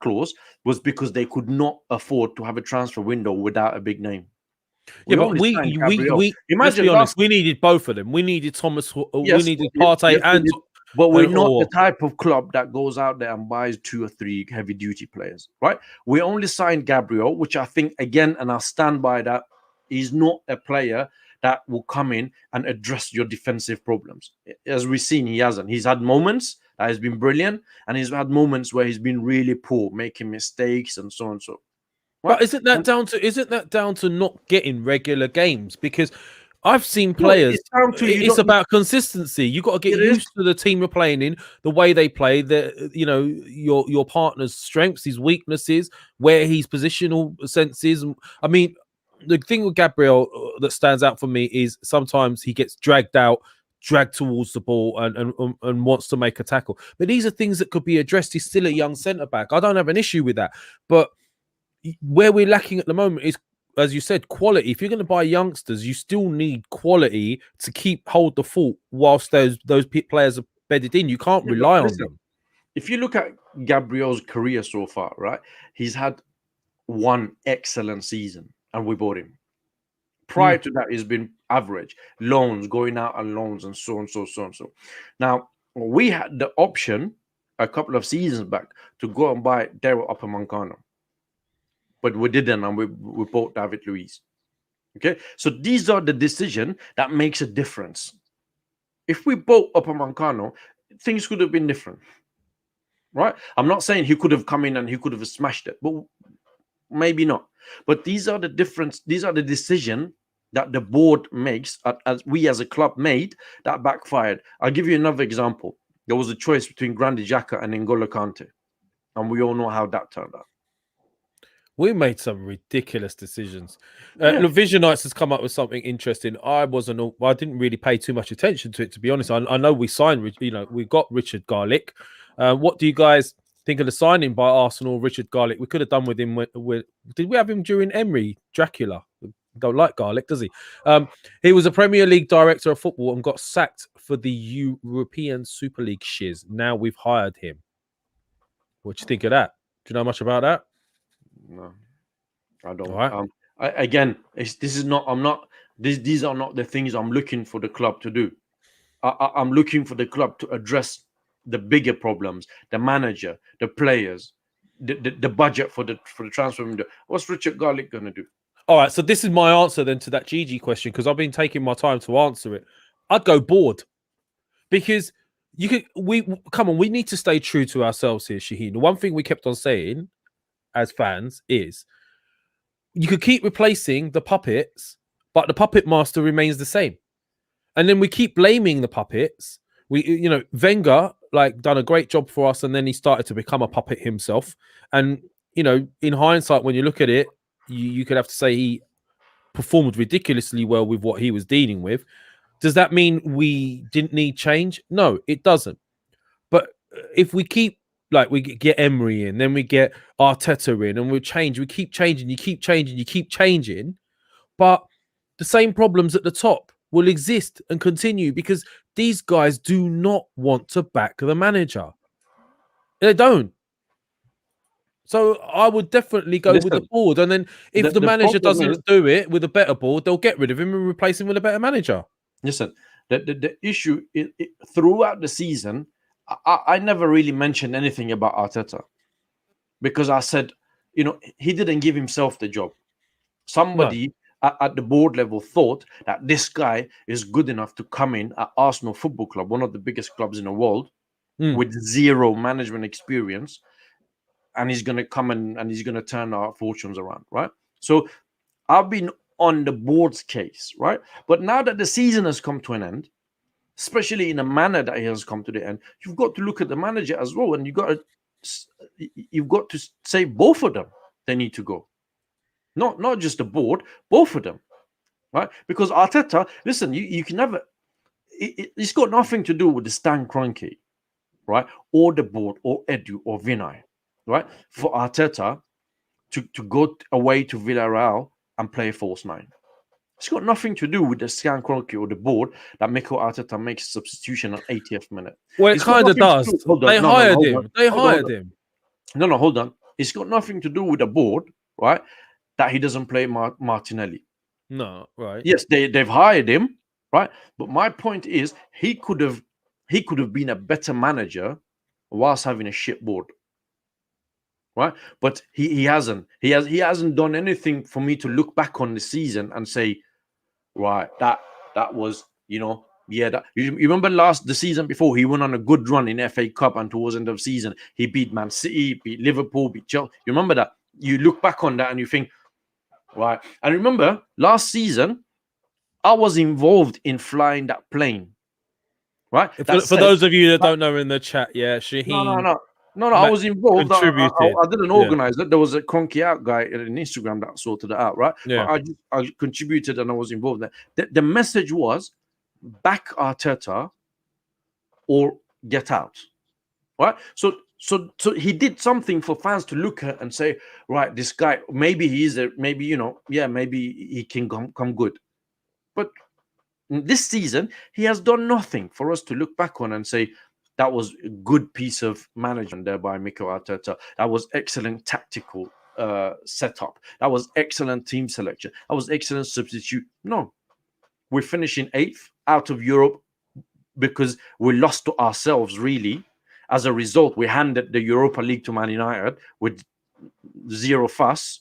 clause was because they could not afford to have a transfer window without a big name. Yeah, but only signed Gabriel. let's Imagine be honest, last. we needed both of them. We needed Thomas, we Yes, needed Partey yes, we and did. But we're not the or type of club that goes out there and buys 2 or 3 heavy duty players, right? We only signed Gabriel, which I think again, and I'll stand by that, he's not a player that will come in and address your defensive problems. As we've seen, he hasn't. He's had moments that has been brilliant, and he's had moments where he's been really poor, making mistakes and so on and so. Right? But isn't that down to not getting regular games? Because I've seen players. It's down to It's about consistency. You got to get used to the team you're playing in, the way they play, your partner's strengths, his weaknesses, where his positional senses. I mean, the thing with Gabriel that stands out for me is sometimes he gets dragged towards the ball and wants to make a tackle. But these are things that could be addressed. He's still a young centre back. I don't have an issue with that, but where we're lacking at the moment is, as you said, quality. If you're going to buy youngsters, you still need quality to hold the fort whilst those players are bedded in. You can't rely on them. If you look at Gabriel's career so far, right, he's had one excellent season, and we bought him. Prior to that, he's been average, loans, going out on loans, and so on, so. Now, we had the option a couple of seasons back to go and buy Daryl Upamecano, but we didn't, and we bought David Luiz. Okay, so these are the decisions that makes a difference. If we bought Upamecano, things could have been different, right? I'm not saying he could have come in and he could have smashed it, but maybe not. But these are the difference. These are the decision that the board makes, as we as a club made, that backfired. I'll give you another example. There was a choice between Granit Xhaka and N'Golo Kante, and we all know how that turned out. We made some ridiculous decisions. Visionites has come up with something interesting. I didn't really pay too much attention to it, to be honest. I know we signed, we got Richard Garlick. What do you guys think of the signing by Arsenal, Richard Garlick? We could have done with him. Did we have him during Emery, Dracula? Don't like garlic, does he? He was a Premier League director of football and got sacked for the European Super League shiz. Now we've hired him. What do you think of that? Do you know much about that? No, I don't. Right. These are not the things I'm looking for the club to do. I'm looking for the club to address the bigger problems, the manager, the players, the budget for the transfer window. What's Richard Garlick going to do? All right, so this is my answer then to that Gigi question, because I've been taking my time to answer it. I'd go board, because we need to stay true to ourselves here, Shaheen. The one thing we kept on saying as fans is you could keep replacing the puppets, but the puppet master remains the same. And then we keep blaming the puppets. Wenger done a great job for us, and then he started to become a puppet himself. And in hindsight, when you look at it, you could have to say he performed ridiculously well with what he was dealing with. Does that mean we didn't need change? No, it doesn't. But if we keep we get Emery in, then we get Arteta in, and we keep changing, you keep changing, but the same problems at the top will exist and continue because these guys do not want to back the manager. They don't. So I would definitely go with the board, and then if the manager doesn't do it with a better board, they'll get rid of him and replace him with a better manager. Listen, the issue throughout the season, I never really mentioned anything about Arteta because I said, he didn't give himself the job. Somebody at the board level thought that this guy is good enough to come in at Arsenal Football Club, one of the biggest clubs in the world, with zero management experience, and he's going to come and he's going to turn our fortunes around, right? So I've been on the board's case, right? But now that the season has come to an end, especially in a manner that it has come to the end, you've got to look at the manager as well, and you've got to say both of them, they need to go. Not just the board, both of them, right? Because Arteta, listen, you can never, it's got nothing to do with the Stan Kroenke, right? Or the board, or Edu, or Vinay, right? For Arteta to go away to Villarreal and play a false nine. It's got nothing to do with the Stan Kroenke or the board that Mikel Arteta makes a substitution at 80th minute. Well, it kind of does. They hired him. They hired him. No, hold on. It's got nothing to do with the board, right? That he doesn't play Martinelli. No, right. Yes, they've hired him, right? But my point is, he could have been a better manager whilst having a shit board, right? But he hasn't. He hasn't done anything for me to look back on the season and say, right, that was, yeah. That you remember the season before, he went on a good run in FA Cup, and towards the end of the season, he beat Man City, beat Liverpool, beat Chelsea. You remember that? You look back on that and you think, right. And remember, last season, I was involved in flying that plane, right? For those of you that don't know in the chat, yeah, Shaheen. No. I was involved. I didn't Yeah. organize it. There was a KRONKEOUT guy on Instagram that sorted it out, right? Yeah. But I contributed and I was involved there. The message was back Arteta or get out, right? So he did something for fans to look at and say, right, this guy, maybe maybe he can come good. But this season, he has done nothing for us to look back on and say, that was a good piece of management there by Mikel Arteta. That was excellent tactical setup. That was excellent team selection. That was excellent substitute. No. We're finishing 8th out of Europe because we lost to ourselves, really. As a result, we handed the Europa League to Man United with zero fuss,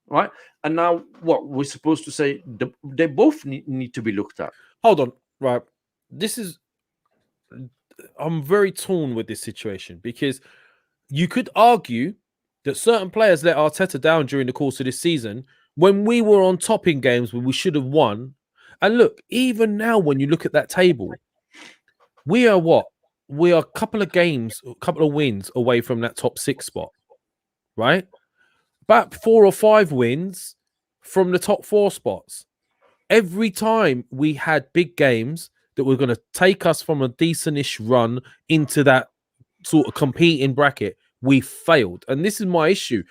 right? And now what we're supposed to say, they both need to be looked at. Hold on, right? I'm very torn with this situation because you could argue that certain players let Arteta down during the course of this season when we were on top in games where we should have won. And look, even now, when you look at that table, we are what? We are a couple of wins away from that top 6 spot, right? About 4 or 5 wins from the top 4 spots. Every time we had big games that were going to take us from a decentish run into that sort of competing bracket, we failed. And this is my issue.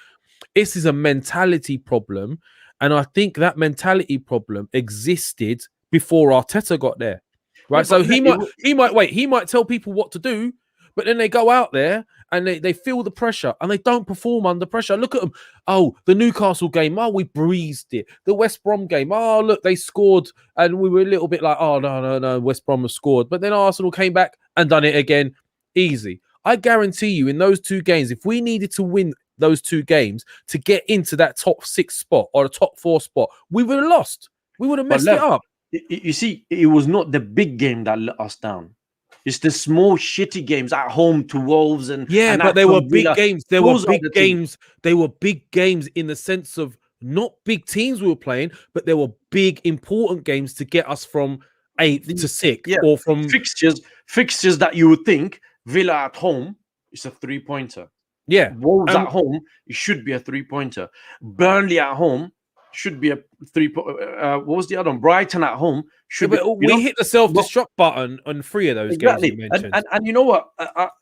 This is a mentality problem. And I think that mentality problem existed before Arteta got there. Right. Yeah, so he might tell people what to do, but then they go out there and they feel the pressure and they don't perform under pressure. Look at them. Oh, the Newcastle game. Oh, we breezed it. The West Brom game. Oh, look, they scored. And we were a little bit like, oh, no. West Brom has scored. But then Arsenal came back and done it again. Easy. I guarantee you in those 2 games, if we needed to win those 2 games to get into that top 6 spot or the top 4 spot, we would have lost. We would have messed it up. You see, it was not the big game that let us down. It's the small, shitty games at home to Wolves but they were big games. There were big games. They were big games in the sense of not big teams we were playing, but there were big, important games to get us from 8th to 6th, or from fixtures that you would think Villa at home is a 3-pointer. Yeah, Wolves at home, it should be a 3-pointer. Burnley at home should be a 3. What was the other one? Brighton at home should be. We hit the self-destruct button on 3 of those games you mentioned. And you know what?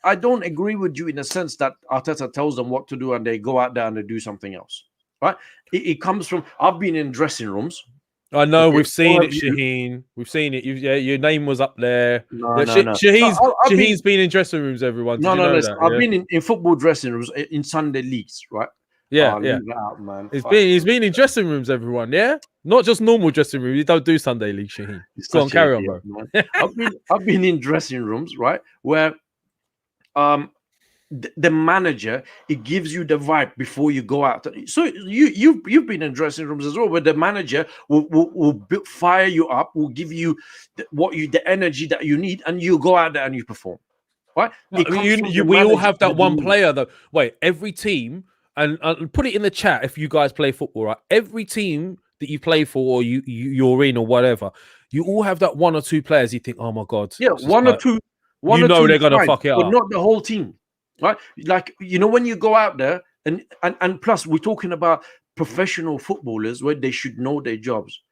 I don't agree with you in the sense that Arteta tells them what to do and they go out there and they do something else. Right? It comes from. I've been in dressing rooms. I know, we've seen it, Shaheen. We've seen it. Your name was up there. No. Shaheen's been in dressing rooms, everyone. I've been in football dressing rooms in Sunday leagues, right? Yeah. Out, man. He's been in dressing rooms, everyone. Yeah, not just normal dressing rooms. You don't do Sunday league, Shaheen. Go on, carry on, bro. I've been in dressing rooms, right, where the manager, it gives you the vibe before you go out. So you've been in dressing rooms as well, where the manager will fire you up, will give you the energy that you need, and you go out there and you perform. Right? We all have that one player though. Wait, every team. And put it in the chat if you guys play football, right? Every team that you play for or you're in or whatever, you all have that 1 or 2 players you think, oh my God. Yeah, one or two. They're going to fuck it up. But not the whole team, right? Like, when you go out there and plus we're talking about professional footballers where they should know their jobs.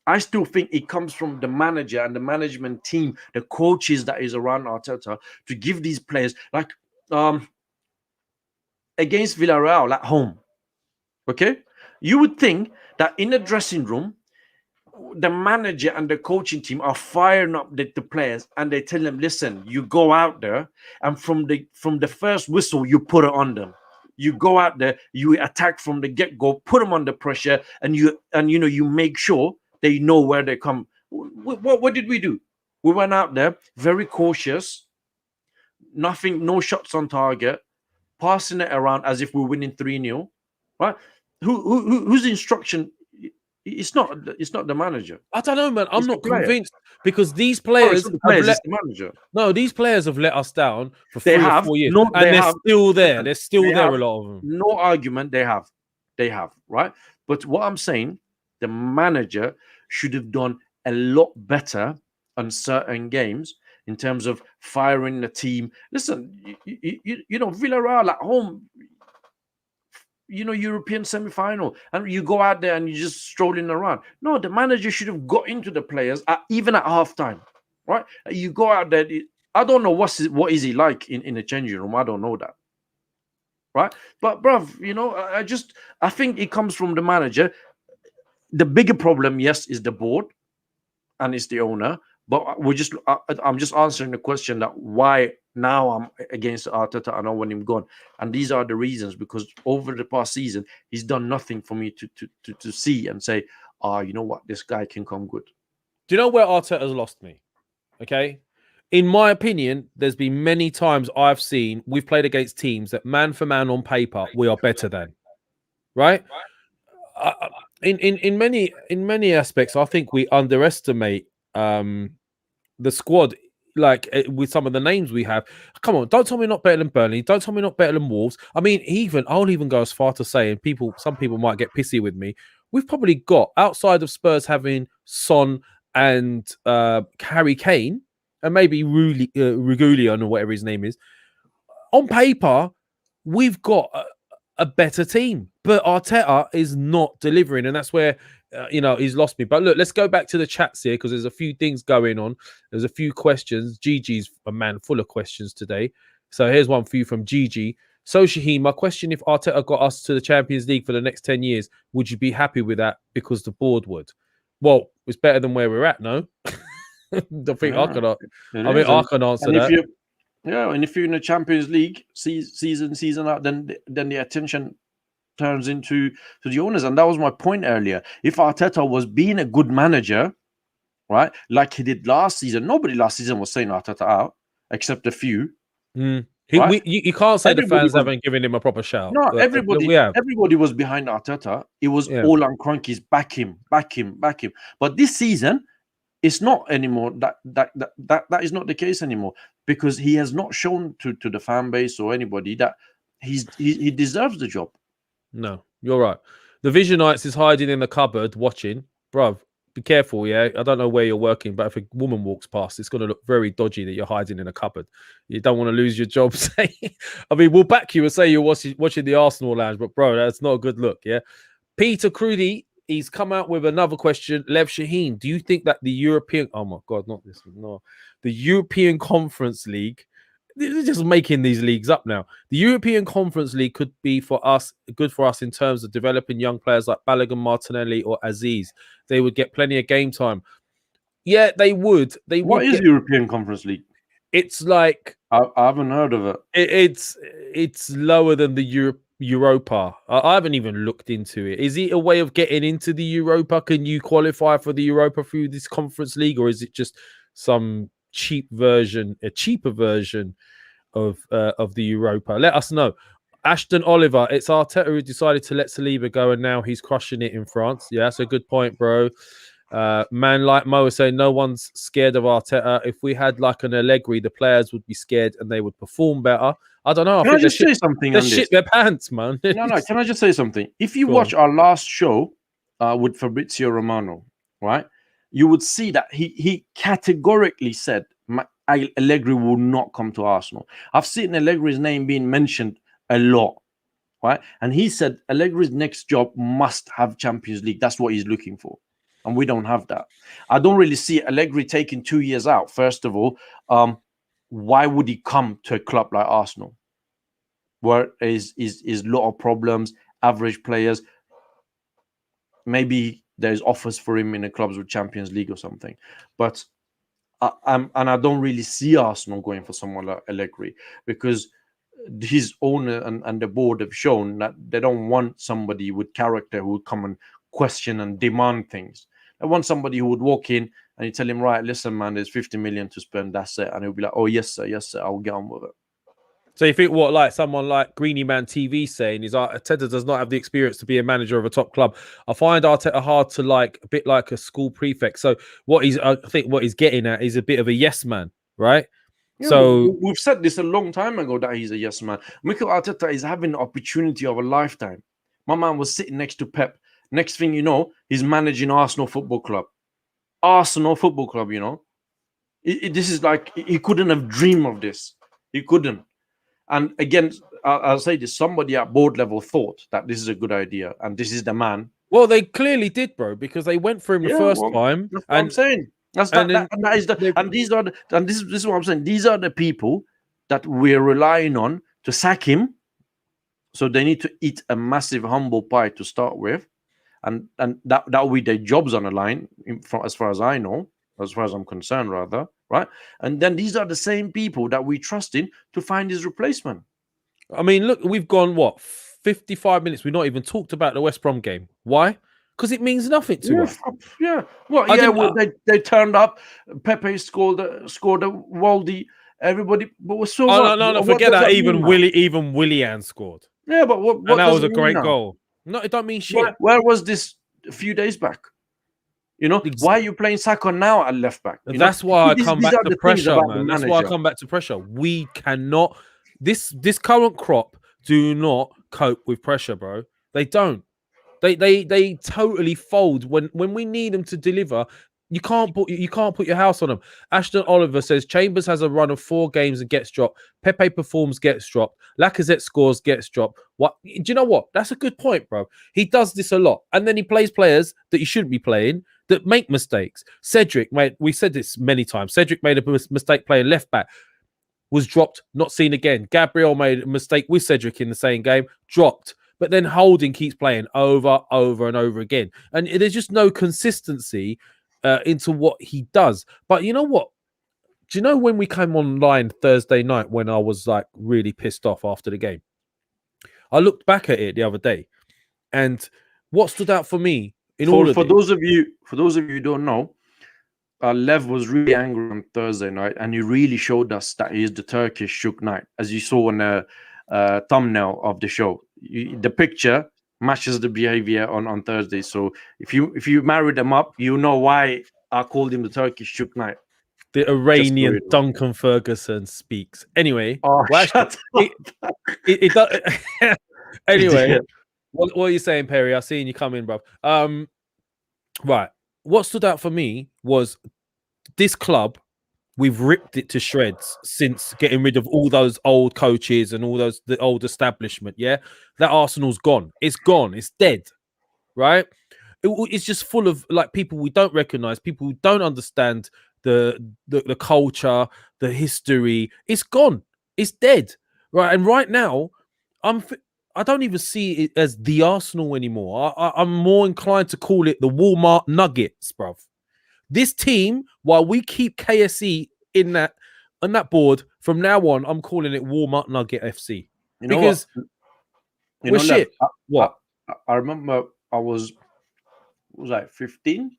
I still think it comes from the manager and the management team, the coaches that is around Arteta to give these players like, against Villarreal at home, okay? You would think that in the dressing room, the manager and the coaching team are firing up the players and they tell them, listen, you go out there and from the first whistle, you put it on them. You go out there, you attack from the get-go, put them under pressure, and you make sure They know where they come. What did we do? We went out there very cautious, nothing, no shots on target, passing it around as if we're winning 3-0, right? Whose instruction? It's not the manager. I don't know, man. I'm It's the not player. convinced because these Sorry, players, it's not the have players, let, it's the manager. no, these players have let us down for They 3 or have. 4 years, No, and they they're have. still there. Listen, They're still they there. have. A lot of them. No argument. They have, right? But what I'm saying, the manager should have done a lot better on certain games in terms of firing the team. Listen, you know, Villarreal at home, you know, European semi-final, and you go out there and you're just strolling around. No, the manager should have got into the players even at halftime, right? You go out there. I don't know what is he like in the changing room. I don't know that, right? But bruv, you know, I think it comes from the manager. The bigger problem, yes, is the board and it's the owner. But I'm just answering the question that why now I'm against Arteta and I want him gone. And these are the reasons, because over the past season, he's done nothing for me to see and say, you know what, this guy can come good. Do you know where Arteta's lost me? Okay. In my opinion, there's been many times I've seen we've played against teams that man for man on paper, we are better than. Right? In many aspects, I think we underestimate the squad, like with some of the names we have. Come on, don't tell me not better than Burnley. Don't tell me not better than Wolves. I mean, I'll even go as far to say, and some people might get pissy with me. We've probably got, outside of Spurs having Son and Harry Kane and maybe Regulion or whatever his name is, on paper, we've got a better team, but Arteta is not delivering, and that's where he's lost me. But look, let's go back to the chats here because there's a few things going on. There's a few questions. Gigi's a man full of questions today, so here's one for you from Gigi. So Shaheen, my question: if Arteta got us to the Champions League for the next 10 years, would you be happy with that? Because the board would. Well, it's better than where we're at, no? I think I can answer that. And if you're in the Champions League season out, then the attention turns into the owners. And that was my point earlier. If Arteta was being a good manager, right, like he did last season, nobody last season was saying Arteta out, except a few. Right? You can't say the fans haven't given him a proper shout. No, everybody was behind Arteta. It was all on Kroenkes, back him. But this season, it's not anymore. That is not the case anymore, because he has not shown to the fan base or anybody that he deserves the job. No, you're right. The Visionites is hiding in the cupboard watching. Bruv, be careful, yeah? I don't know where you're working, but if a woman walks past, it's going to look very dodgy that you're hiding in a cupboard. You don't want to lose your job. I mean, we'll back you and say you're watching the Arsenal lounge, but bro, that's not a good look, yeah? Peter Crudy, he's come out with another question. LEV Shaheen, do you think that the European... Oh, my God, not this one. No. The European Conference League... They're just making these leagues up now. The European Conference League could be good for us in terms of developing young players like Balogun, Martinelli, or Aziz. They would get plenty of game time. Yeah, they would. What is European Conference League? It's like I haven't heard of it. It's lower than the Europa. I haven't even looked into it. Is it a way of getting into the Europa? Can you qualify for the Europa through this Conference League, or is it just some cheaper version of the Europa? Let us know. Ashton Oliver, it's Arteta who decided to let Saliba go, and now he's crushing it in France. Yeah, that's a good point, bro. Man like Mo is saying no one's scared of Arteta. If we had like an Allegri, the players would be scared and they would perform better. I don't know. Can I just say something on this? Shit their pants, man. No. Can I just say something? If you watch our last show with Fabrizio Romano, right, you would see that he categorically said Allegri will not come to Arsenal. I've seen Allegri's name being mentioned a lot, right? And he said Allegri's next job must have Champions League. That's what he's looking for. And we don't have that. I don't really see Allegri taking 2 years out. First of all, why would he come to a club like Arsenal, where is a lot of problems, average players? Maybe there's offers for him in the clubs with Champions League or something. But I don't really see Arsenal going for someone like Allegri, because his owner and the board have shown that they don't want somebody with character who would come and question and demand things. I want somebody who would walk in and you tell him, right, listen, man, there's 50 million to spend. That's it. And he'll be like, oh, yes, sir. I'll get on with it. So you think what, like someone like Greeny Man TV saying is Arteta does not have the experience to be a manager of a top club. I find Arteta hard to like, a bit like a school prefect. So I think what he's getting at is a bit of a yes man, right? Yeah, so we've said this a long time ago that he's a yes man. Mikel Arteta is having the opportunity of a lifetime. My man was sitting next to Pep. Next thing you know, he's managing Arsenal Football Club. Arsenal Football Club, you know. This is like, he couldn't have dreamed of this. He couldn't. And again, I'll say this, somebody at board level thought that this is a good idea and this is the man. Well, they clearly did, bro, because they went for him the first time. That's what I'm saying. This is what I'm saying. These are the people that we're relying on to sack him. So they need to eat a massive humble pie to start with. And that will be their jobs on the line, as far as I know, as far as I'm concerned, rather, right? And then these are the same people that we trust in to find his replacement. I mean, look, we've gone, 55 minutes. We've not even talked about the West Brom game. Why? Because it means nothing to us. Yeah. Well, they turned up. Pepe scored a Waldy. Everybody, but was so. No, forget that. Even Willian scored. Yeah, but what? And that was a great goal. No, it don't mean shit. Where was this a few days back? You know, why are you playing Saka now at left back? That's why I come back to pressure, man. That's why I come back to pressure. We cannot. This current crop do not cope with pressure, bro. They don't. They totally fold when we need them to deliver. You can't put your house on them. Ashton Oliver says Chambers has a run of 4 games and gets dropped. Pepe performs, gets dropped. Lacazette scores, gets dropped. What? Do you know what? That's a good point, bro. He does this a lot, and then he plays players that he shouldn't be playing that make mistakes. Cedric, mate, we said this many times. Cedric made a mistake playing left back, was dropped, not seen again. Gabriel made a mistake with Cedric in the same game, dropped. But then Holding keeps playing over and over again, and there's just no consistency into what he does. But you know what? Do you know when we came online Thursday night when I was like really pissed off after the game? I looked back at it the other day, and what stood out for me for those of you who don't know, Lev was really angry on Thursday night, and he really showed us that he is the Turkish Shook Knight, as you saw in the thumbnail of the show. The picture matches the behavior on Thursday. So if you marry them up, you know why I called him the Turkish Shook Knight. The Iranian Duncan Ferguson speaks. Anyway, it does. Anyway, what are you saying, Perry? I've seen you come in, bro. Right. What stood out for me was this club. We've ripped it to shreds since getting rid of all those old coaches and the old establishment. Yeah, that Arsenal's gone. It's gone. It's dead. Right? It's just full of like people we don't recognize, people who don't understand the culture, the history. It's gone. It's dead. Right? And right now, I don't even see it as the Arsenal anymore. I'm more inclined to call it the Walmart Nuggets, bruv. This team, while we keep KSE on that board, from now on, I'm calling it Walmart Nugget FC. Because we're shit. I remember I was like 15,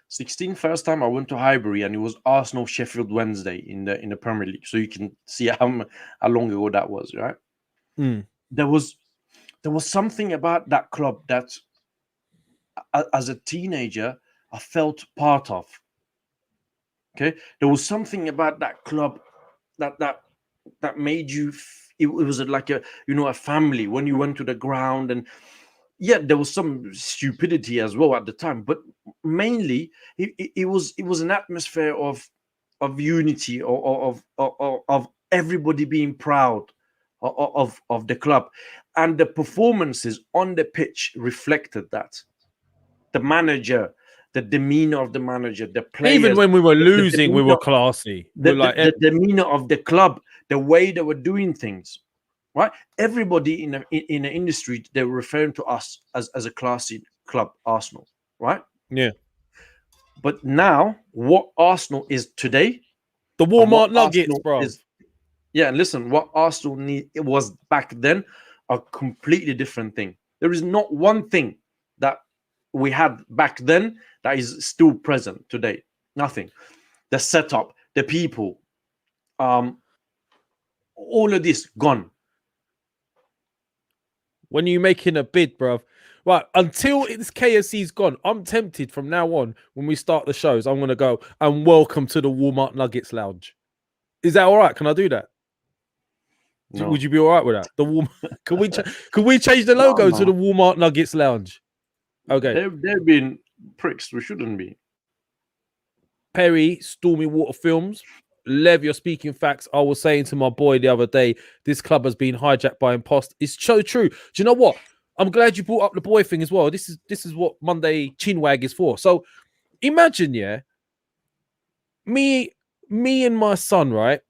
16, first time I went to Highbury, and it was Arsenal Sheffield Wednesday in the Premier League. So you can see how long ago that was, right? There was something about that club that, as a teenager, I felt part of. Okay, there was something about that club that made you. It was like a family when you went to the ground, and there was some stupidity as well at the time, but mainly it was an atmosphere of unity, of everybody being proud of the club, and the performances on the pitch reflected that. The manager. The demeanor of the manager, the players. Even when we were losing, we were classy. The demeanor of the club, the way they were doing things, right? Everybody in the industry, they were referring to us as a classy club, Arsenal, right? Yeah. But now, what Arsenal is today, the Walmart Nuggets, bro. And listen, what Arsenal was back then, a completely different thing. There is not one thing that we had back then that is still present today? Nothing. The setup, the people, all of this gone. When you're making a bid, bruv. Right, until it's KFC's gone, I'm tempted from now on, when we start the shows, I'm going to go and welcome to the Walmart Nuggets Lounge. Is that all right? Can I do that? No. Would you be all right with that? The Walmart, could we change the logo to the Walmart Nuggets Lounge? Okay. They've been pricks. We shouldn't be. Perry, Stormy Water Films. Lev, you're speaking facts. I was saying to my boy the other day, this club has been hijacked by imposters. It's so true. Do you know what? I'm glad you brought up the boy thing as well. This is what Monday Chinwag is for. So imagine, yeah, me and my son, right?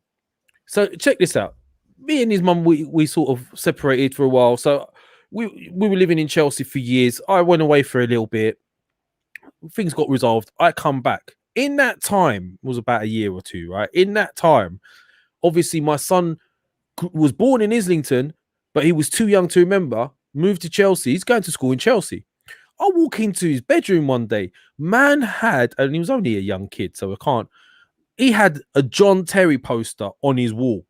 So check this out. Me and his mum, we sort of separated for a while. So we were living in Chelsea for years. I went away for a little bit. Things got resolved. I come back. In that time, it was about a year or two, right? In that time, obviously my son was born in Islington, but he was too young to remember. Moved to Chelsea. He's going to school in Chelsea. I walk into his bedroom one day. Man had, and he was only a young kid, so I can't. He had a John Terry poster on his wall.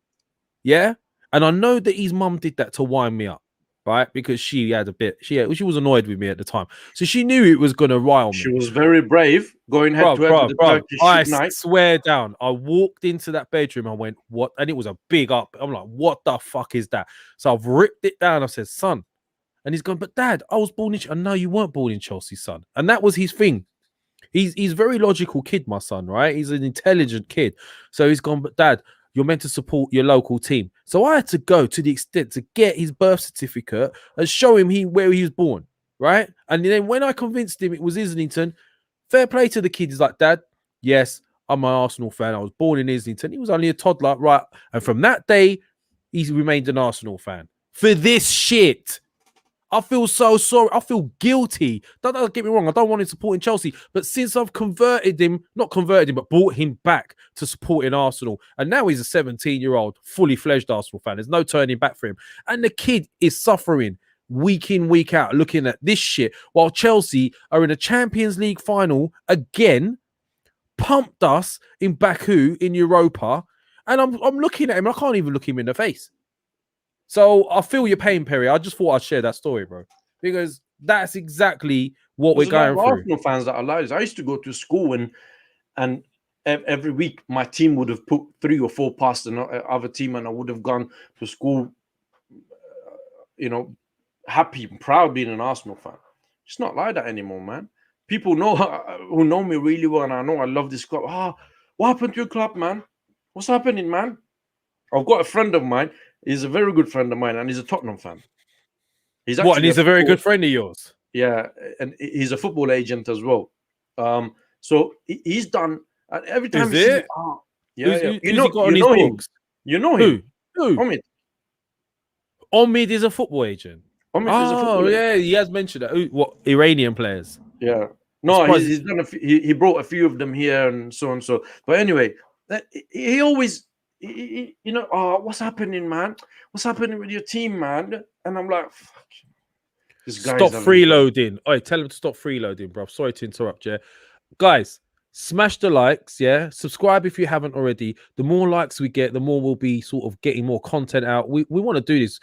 Yeah. And I know that his mum did that to wind me up, right? Because she was annoyed with me at the time. So she knew it was going to rile me. She was very brave going head to head to the Turkish night. I swear down. I walked into that bedroom. I went, what? And it was a big up. I'm like, what the fuck is that? So I've ripped it down. I said, son. And he's gone, but Dad, I was born in Chelsea. No, you weren't born in Chelsea, son. And that was his thing. He's a very logical kid, my son, right? He's an intelligent kid. So he's gone, but Dad, you're meant to support your local team. So I had to go to the extent to get his birth certificate and show him where he was born, right? And then when I convinced him it was Islington, fair play to the kid. He's like, Dad, yes, I'm an Arsenal fan. I was born in Islington. He was only a toddler, right? And from that day, he's remained an Arsenal fan. For this shit. I feel so sorry. I feel guilty. Don't get me wrong. I don't want him supporting Chelsea. But since I've not converted him, but brought him back to supporting Arsenal. And now he's a 17-year-old, fully fledged Arsenal fan. There's no turning back for him. And the kid is suffering week in, week out, looking at this shit, while Chelsea are in a Champions League final again, pumped us in Baku in Europa. And I'm looking at him. I can't even look him in the face. So I feel your pain, Perry. I just thought I'd share that story, bro, because that's exactly what we're going through. Arsenal fans that are like this. I used to go to school and every week my team would have put 3 or 4 past another team, and I would have gone to school, happy and proud being an Arsenal fan. It's not like that anymore, man. People who know me really well, and I know I love this club. What happened to your club, man? What's happening, man? I've got a friend of mine. He's a very good friend of mine, and he's a Tottenham fan. He's a very good friend of yours. Yeah, and he's a football agent as well. So he's done. And every time you see, you know him. You know him. Who? Omid. Omid is a football agent. Omid is a football agent. He has mentioned that. What, Iranian players? Yeah. No, he's done. He brought a few of them here and so on. So, but anyway, he always. What's happening, man? What's happening with your team, man? And I'm like, fuck. This guy's stop freeloading. All right, tell him to stop freeloading, bro. Sorry to interrupt, yeah. Guys, smash the likes, yeah. Subscribe if you haven't already. The more likes we get, the more we'll be sort of getting more content out. We want to do this.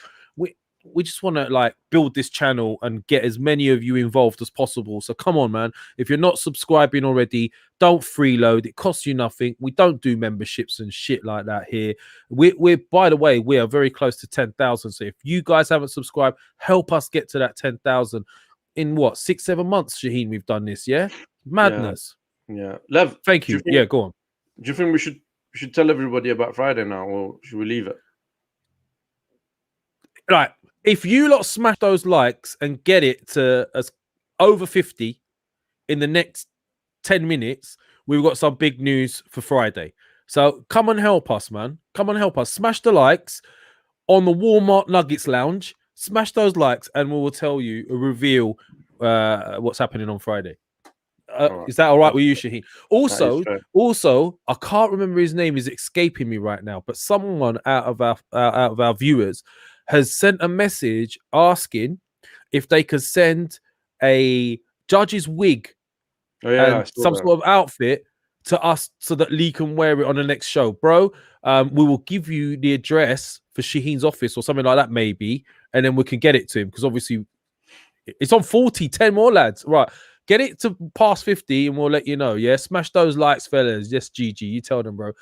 We just want to build this channel and get as many of you involved as possible. So come on, man. If you're not subscribing already, don't freeload. It costs you nothing. We don't do memberships and shit like that here. We're by the way, we are very close to 10,000. So if you guys haven't subscribed, help us get to that 10,000 in 6-7 months, Shaheen, we've done this. Yeah. Madness. Yeah. Lev, thank you. Go on. Do you think we should tell everybody about Friday now, or should we leave it? Right. If you lot smash those likes and get it to over 50 in the next 10 minutes, we've got some big news for Friday. So come and help us, man. Come and help us. Smash the likes on the Walmart Nuggets Lounge. Smash those likes and we will tell you, reveal what's happening on Friday. Right. Is that all right with you, Shaheen? Also, I can't remember his name. Is escaping me right now. But someone out of our viewers has sent a message asking if they could send a Judge's wig Oh yeah, I and saw some that. sort of outfit to us so that Lee can wear it on the next show, bro. We will give you the address for Shaheen's office or something like that, maybe, and then we can get it to him because obviously it's on 40, 10 more lads. Right. Get it to past 50 and we'll let you know. Yeah. Smash those likes, fellas. Yes, GG. You tell them, bro.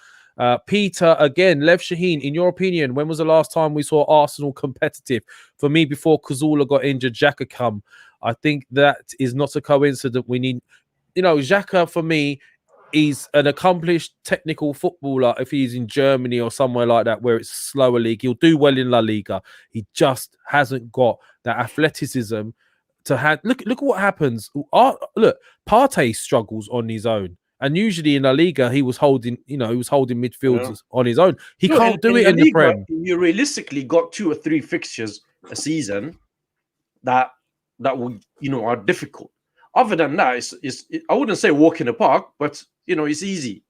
Peter, again, Lev Shaheen, in your opinion, when was the last time we saw Arsenal competitive? For me, before Kazula got injured, Xhaka come. I think that is not a coincidence. We need, Xhaka for me, he's an accomplished technical footballer. If he's in Germany or somewhere like that where it's a slower league, he'll do well in La Liga. He hasn't got that athleticism to have. Look at what happens. Look, Partey struggles on his own. And usually in La Liga, he was holding midfielders on his own. He can't do it in the Prem. You realistically got 2 or 3 fixtures a season that will, are difficult. Other than that, I wouldn't say walk in the park, but it's easy.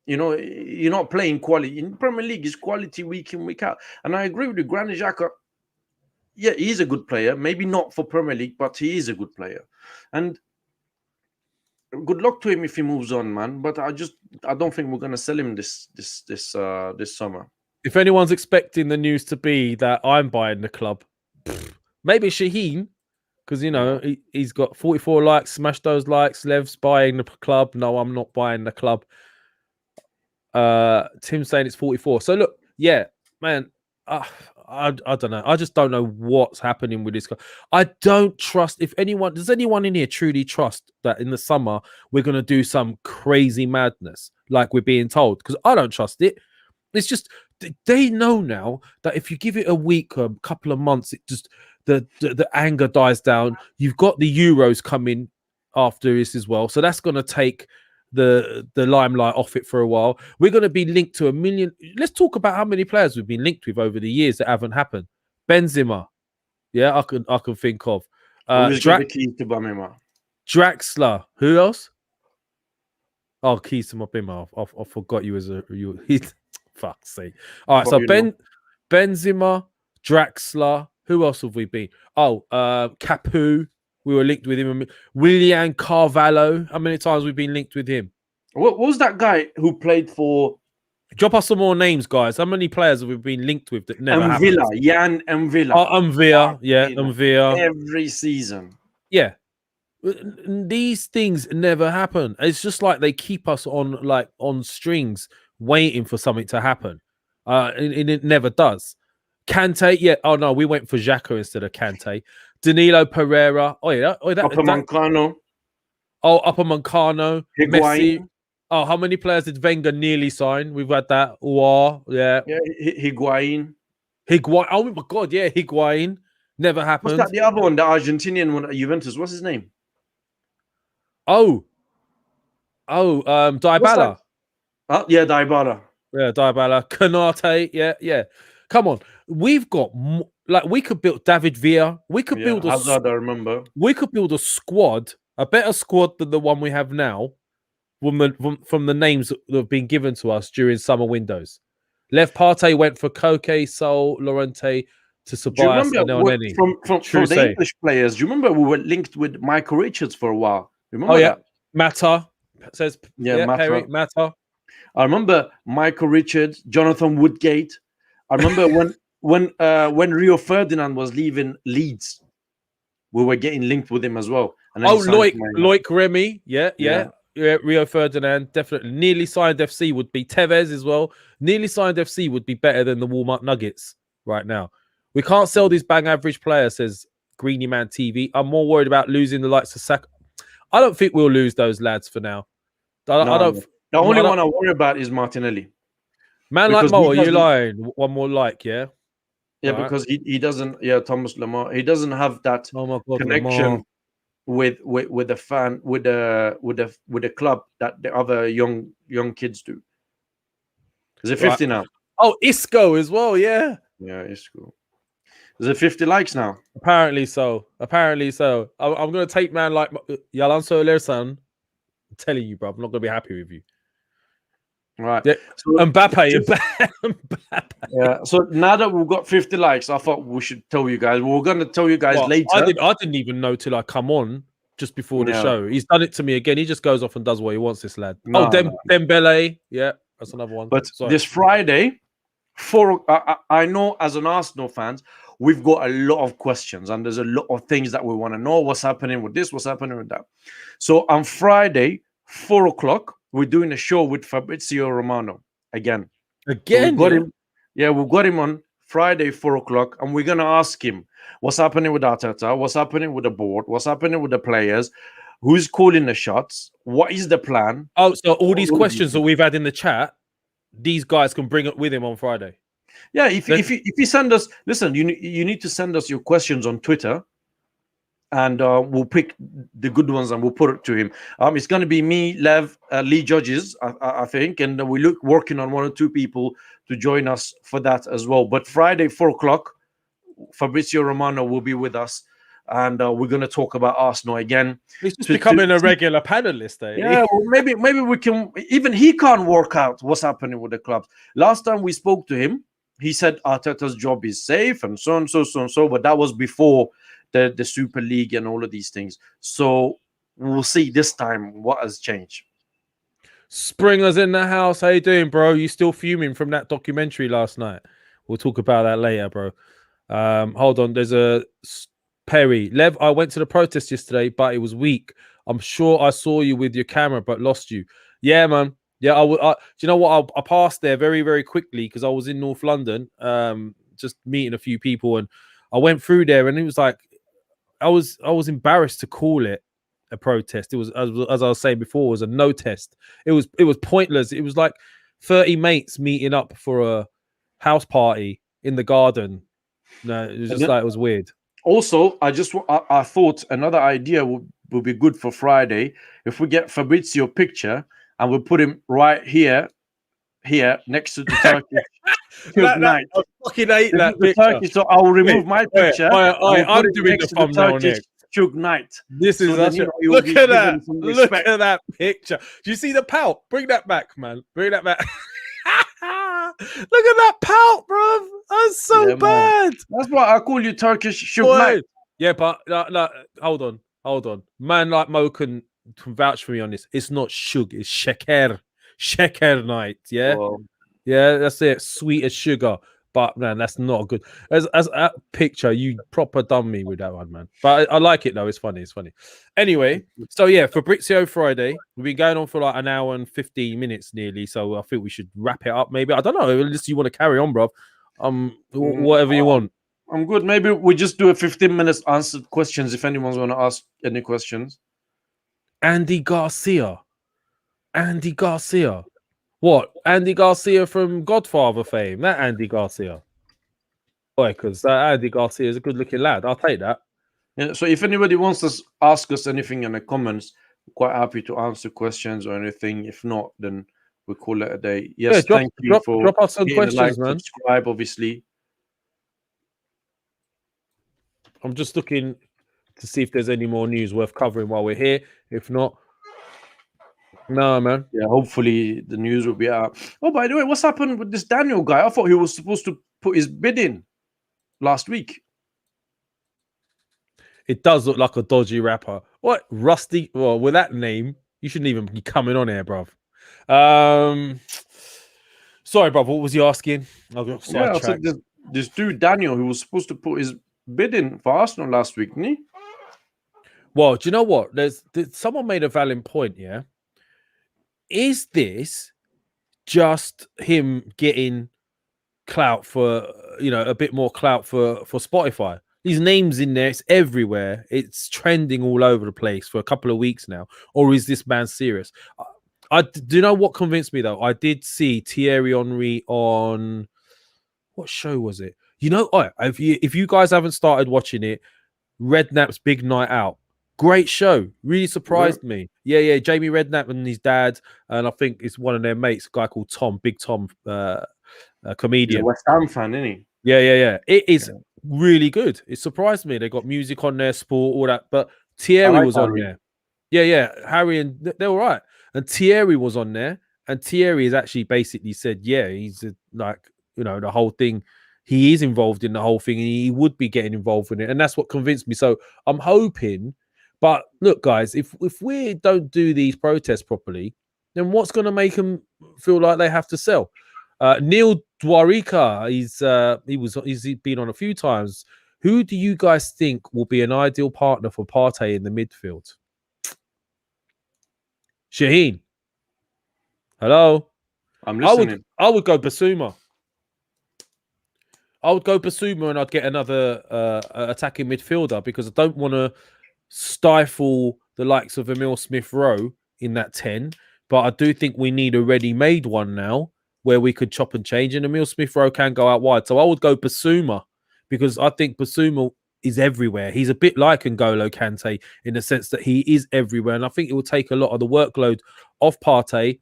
You're not playing quality in Premier League. It's quality week in, week out. And I agree with you, Granit Xhaka. Yeah, he's a good player. Maybe not for Premier League, but he is a good player. And good luck to him if he moves on, man. But I don't think we're gonna sell him this summer. If anyone's expecting the news to be that I'm buying the club, maybe Shaheen, because he's got 44 likes. Smash those likes. Lev's buying the club. No, I'm not buying the club. Tim's saying it's 44. So look, yeah, man. I don't know. I just don't know what's happening with this guy. I don't trust. Does anyone in here truly trust that in the summer we're going to do some crazy madness like we're being told? Because I don't trust it. It's just they know now that if you give it a week, a couple of months, it just the anger dies down. You've got the Euros coming after this as well, so that's going to take the limelight off it for a while. We're going to be linked to 1 million. Let's talk about how many players we've been linked with over the years that haven't happened. Benzema, yeah, I can think of. Draxler. Who else? Oh, keys to my bimmer. I forgot you as you. Fuck's sake. All right, so Benzema, Draxler. Who else have we been? Oh, Capu. We were linked with him. Willian Carvalho. How many times we've been linked with him? What was that guy who played for? Drop us some more names, guys. How many players have we been linked with that never happened? Jan Mvila. Oh, Mvila. Yeah, Mvila. Every season. Yeah. These things never happen. It's just like they keep us on strings waiting for something to happen. And it never does. Kante, yeah. Oh, no, we went for Xhaka instead of Kante. Danilo Pereira. Upamecano. Upper Moncano. Higuain. Messi. Oh, how many players did Wenger nearly sign? We've had that. Yeah. Higuain. Oh my God, yeah, Higuain. Never happened. What's that? The other one, the Argentinian one at Juventus. What's his name? Dybala. Yeah, Dybala. Yeah, Dybala. Konate. Yeah. Come on. We've got we could build David Villa. We could build Hazard, I remember. We could build a squad, a better squad than the one we have now, from the names that have been given to us during summer windows. Lev Partey went for Koke, Sol, Lorente, to Ceballos, and Elneny. From the English players, do you remember we were linked with Michael Richards for a while? Remember that? Mata says Mata. I remember Michael Richards, Jonathan Woodgate. I remember when Rio Ferdinand was leaving Leeds, we were getting linked with him as well. And Loic Remy, yeah, Rio Ferdinand, definitely. Nearly signed FC would be Tevez as well. Nearly signed FC would be better than the Walmart Nuggets right now. We can't sell these bang average players, says Greeny Man TV. I'm more worried about losing the likes of Saka. I don't think we'll lose those lads for now. The only one I worry about is Martinelli. Man like Mo, are you lying? One more like, yeah? Yeah, all because he doesn't, Thomas Lemar, he doesn't have that connection with the fan, with the club that the other young kids do. Is it 50 now? Oh, Isco as well, yeah. Yeah, Isco. Is it 50 likes now? Apparently so. I'm going to take man like Yalan Soler-san. I'm telling you, bro, I'm not going to be happy with you. Right. Yeah. So, Mbappe. Yeah. So now that we've got 50 likes, I thought we should tell you guys. We're going to tell you guys later. I didn't even know till I come on just before the Yeah. show. He's done it to me again. He just goes off and does what he wants, this lad. No, Dembele. Yeah, that's another one. But Sorry. this Friday, I know as an Arsenal fans, we've got a lot of questions and there's a lot of things that we want to know. What's happening with this? What's happening with that? So on Friday, 4 o'clock, we're doing a show with Fabrizio Romano again. Again? So we've got him on Friday, 4 o'clock, and we're going to ask him what's happening with Arteta, what's happening with the board, what's happening with the players, who's calling the shots, what is the plan. Oh, so all these questions that we've had in the chat, these guys can bring it with him on Friday. Yeah, if you send us, listen, you need to send us your questions on Twitter, and we'll pick the good ones and we'll put it to him. It's going to be me, Lev, Lee Judges, I think, and we're working on 1 or 2 people to join us for that as well. But Friday, 4 o'clock, Fabrizio Romano will be with us, and we're going to talk about Arsenal again. He's just becoming a regular panelist, eh? Yeah, well, maybe we can. Even he can't work out what's happening with the clubs. Last time we spoke to him, he said Arteta's job is safe and so and so, but that was before the Super League and all of these things. So we'll see this time what has changed. Springer's in the house. How you doing, bro? You still fuming from that documentary last night? We'll talk about that later, bro. Hold on. There's a Perry. Lev, I went to the protest yesterday, but it was weak. I'm sure I saw you with your camera, but lost you. Yeah, man. Yeah, do you know what? I passed there very, very quickly because I was in North London, just meeting a few people, and I went through there, and it was like I was embarrassed to call it a protest. It was, as I was saying before, it was a no test. It was pointless. It was like 30 mates meeting up for a house party in the garden. No, it was just like, it was weird. Also, I thought another idea would be good for Friday if we get Fabrizio picture and we put him right here next to the Turkish night. I fucking hate that picture. Turkish, so I will remove my picture. I'm doing the thumbnail next. Chug night. This is look at that. Look at that picture. Do you see the pout? Bring that back, man. Bring that back. Look at that pout, bro. That's so bad. Man. That's why I call you Turkish Shug night. Yeah, but no, hold on. Man like Mo can vouch for me on this. It's not Shug, it's Sheker night. Yeah. Well, yeah, that's it. Sweet as sugar. But man, that's not good. As a picture, you proper done me with that one, man. But I like it though. It's funny. Anyway, so yeah, Fabrizio Friday. We've been going on for like an hour and 15 minutes nearly. So I think we should wrap it up. Maybe, I don't know. Unless you want to carry on, bro. Whatever you want. I'm good. Maybe we just do a 15 minutes answered questions if anyone's going to ask any questions. Andy Garcia. What? Andy Garcia from Godfather fame? That Andy Garcia. Boy, because Andy Garcia is a good-looking lad. I'll take that. Yeah. So if anybody wants to ask us anything in the comments, we're quite happy to answer questions or anything. If not, then we'll call it a day. Yes, yeah, thank you for drop us some questions, man. Subscribe, obviously. I'm just looking to see if there's any more news worth covering while we're here. If not, no, man. Yeah, hopefully the news will be out. Oh, by the way, what's happened with this Daniel guy? I thought he was supposed to put his bid in last week. It does look like a dodgy rapper. What? Rusty? Well, with that name, you shouldn't even be coming on here, bruv. Sorry, bruv. What was you asking? I got sidetracked. This dude, Daniel, who was supposed to put his bid in for Arsenal last week, didn't he? Well, do you know what? Someone made a valid point, yeah? Is this just him getting clout for, a bit more clout for Spotify? These names in there, it's everywhere. It's trending all over the place for a couple of weeks now. Or is this man serious? Do you know what convinced me, though? I did see Thierry Henry on... What show was it? If you guys haven't started watching it, Redknapp's Big Night Out. Great show. Really surprised me. Yeah. Jamie Redknapp and his dad, and I think it's one of their mates, a guy called Tom, Big Tom, comedian. He's a West Ham fan, isn't he? Yeah. It is really good. It surprised me. They got music on there, sport, all that. But Thierry was on there. Yeah. Harry and they're all right. And Thierry was on there. And Thierry has actually basically said, yeah, he's the whole thing. He is involved in the whole thing, and he would be getting involved in it. And that's what convinced me. So I'm hoping. But look, guys, if we don't do these protests properly, then what's going to make them feel like they have to sell? Neil Dwarika, he's been on a few times. Who do you guys think will be an ideal partner for Partey in the midfield? Shaheen, hello. I'm listening. I would go Basuma. I would go Basuma, and I'd get another attacking midfielder because I don't want to stifle the likes of Emil Smith-Rowe in that 10. But I do think we need a ready-made one now where we could chop and change, and Emil Smith-Rowe can go out wide. So I would go Basuma because I think Basuma is everywhere. He's a bit like N'Golo Kante in the sense that he is everywhere, and I think it will take a lot of the workload off Partey.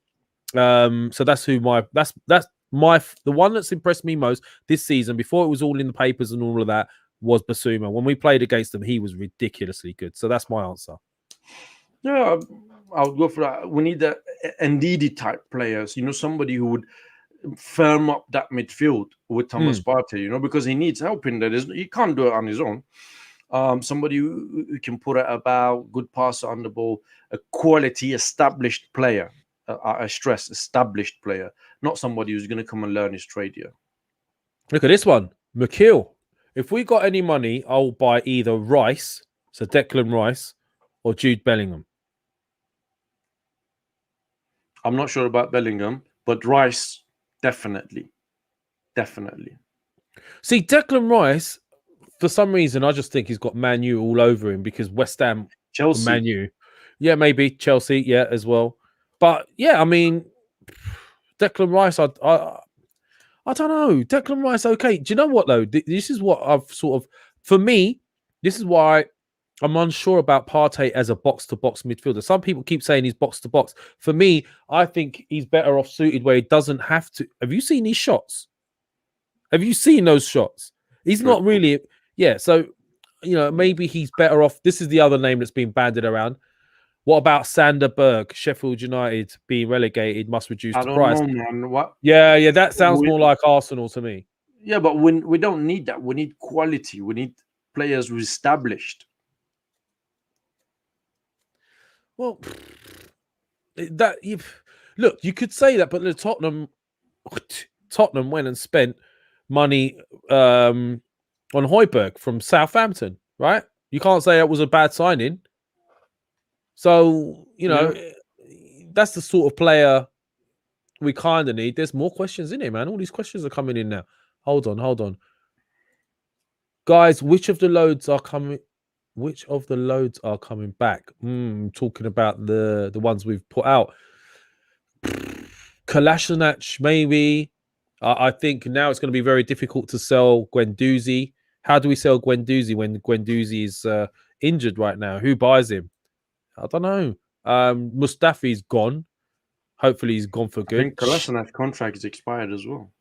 So that's the one that's impressed me most this season. Before it was all in the papers and all of that was Basuma. When we played against him, he was ridiculously good. So that's my answer. Yeah, I would go for that. We need the Ndidi type players. Somebody who would firm up that midfield with Thomas Partey. Because he needs help in there. He can't do it on his own. Somebody who can put it about, good passer on the ball, a quality established player. I stress established player, not somebody who's going to come and learn his trade here. Look at this one, McKeel. If we got any money, I'll buy either Rice, so Declan Rice, or Jude Bellingham. I'm not sure about Bellingham, but Rice, definitely. See, Declan Rice, for some reason, I just think he's got Man U all over him because West Ham, Chelsea, Man U. Yeah, maybe Chelsea, yeah, as well. But yeah, I mean, Declan Rice, I don't know. Declan Rice, okay. Do you know what though? This is what I've sort of, for me, this is why I'm unsure about Partey as a box-to-box midfielder. Some people keep saying he's box-to-box. For me, I think he's better off suited where he doesn't have to. Have you seen these shots? Have you seen those shots? He's not really, yeah. So, maybe he's better off. This is the other name that's been bandied around. What about Sander Berg? Sheffield United being relegated must reduce the price. I don't know, man. What? Yeah, that sounds more like Arsenal to me. Yeah, but we don't need that. We need quality. We need players who are established. Well, look, you could say that, but Tottenham went and spent money on Højbjerg from Southampton, right? You can't say that was a bad signing. So, that's the sort of player we kind of need. There's more questions in here, man. All these questions are coming in now. Hold on. Guys, which of the loads are coming back? Talking about the ones we've put out. Kolasinac, maybe. I think now it's going to be very difficult to sell Guendouzi. How do we sell Guendouzi when Guendouzi is injured right now? Who buys him? I don't know. Mustafi's gone. Hopefully he's gone for good. I think Kolasinac's contract is expired as well.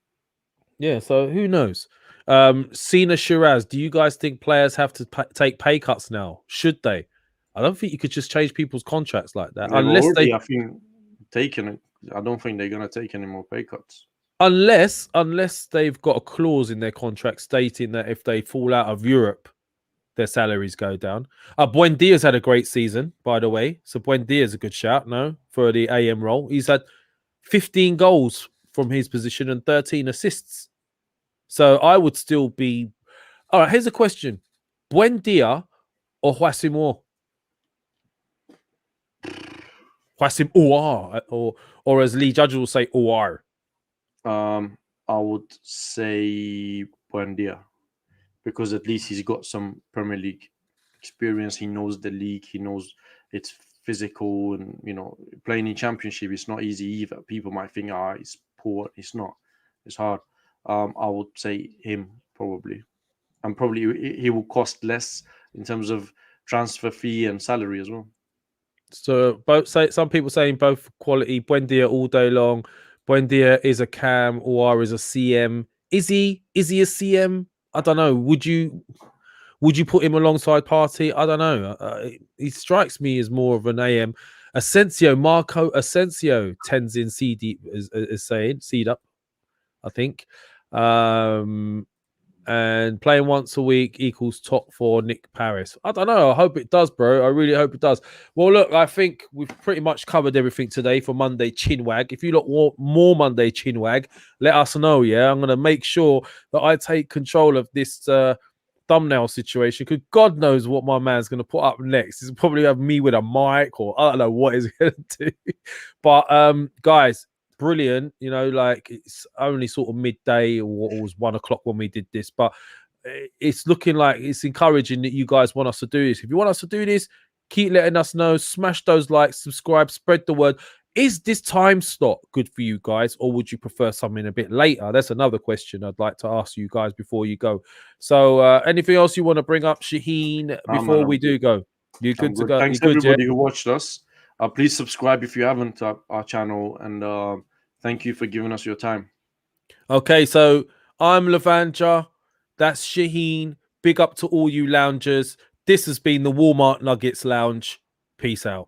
Yeah, so who knows? Sina Shiraz, do you guys think players have to take pay cuts now? Should they? I don't think you could just change people's contracts like that. I think taken it. I don't think they're going to take any more pay cuts. Unless they've got a clause in their contract stating that if they fall out of Europe, their salaries go down. Buendia's had a great season, by the way. So Buendia's a good shout, for the AM role. He's had 15 goals from his position and 13 assists. So I would still be... All right, here's a question. Buendia or Hwassim Aouar? Hwassim Aouar, or as Lee Judge will say, Aouar. I would say Buendia, because at least he's got some Premier League experience. He knows the league. He knows it's physical, and playing in Championship is not easy either. People might think, it's poor. It's not. It's hard. I would say him probably, and probably he will cost less in terms of transfer fee and salary as well. So some people saying both quality. Buendia all day long. Buendia is a cam, or is a CM. Is he a CM? I don't know. Would you put him alongside Partey? I don't know. He strikes me as more of an AM. Marco Asensio, Tenzin CD is saying seed up, I think. and playing once a week equals top for Nick Paris. I don't know. I hope it does, bro. I really hope it does. Well, look, I think we've pretty much covered everything today for Monday Chinwag. If you lot want more Monday Chinwag, let us know. Yeah, I'm gonna make sure that I take control of this thumbnail situation, because God knows what my man's gonna put up next. He's probably have me with a mic, or I don't know what he's gonna do. But guys, brilliant. You know, like, it's only sort of midday, or it was 1 o'clock when we did this, but it's looking like it's encouraging that you guys want us to do this. If you want us to do this, keep letting us know. Smash those likes, subscribe, spread the word. Is this time slot good for you guys, or would you prefer something a bit later? That's another question I'd like to ask you guys before you go. So anything else you want to bring up, Shaheen, before we do go? You good to go? Thanks you good, everybody who watched us. Please subscribe if you haven't to our channel, and thank you for giving us your time. Okay, so I'm Lavanja. That's Shaheen. Big up to all you loungers. This has been the Walmart Nuggets Lounge. Peace out.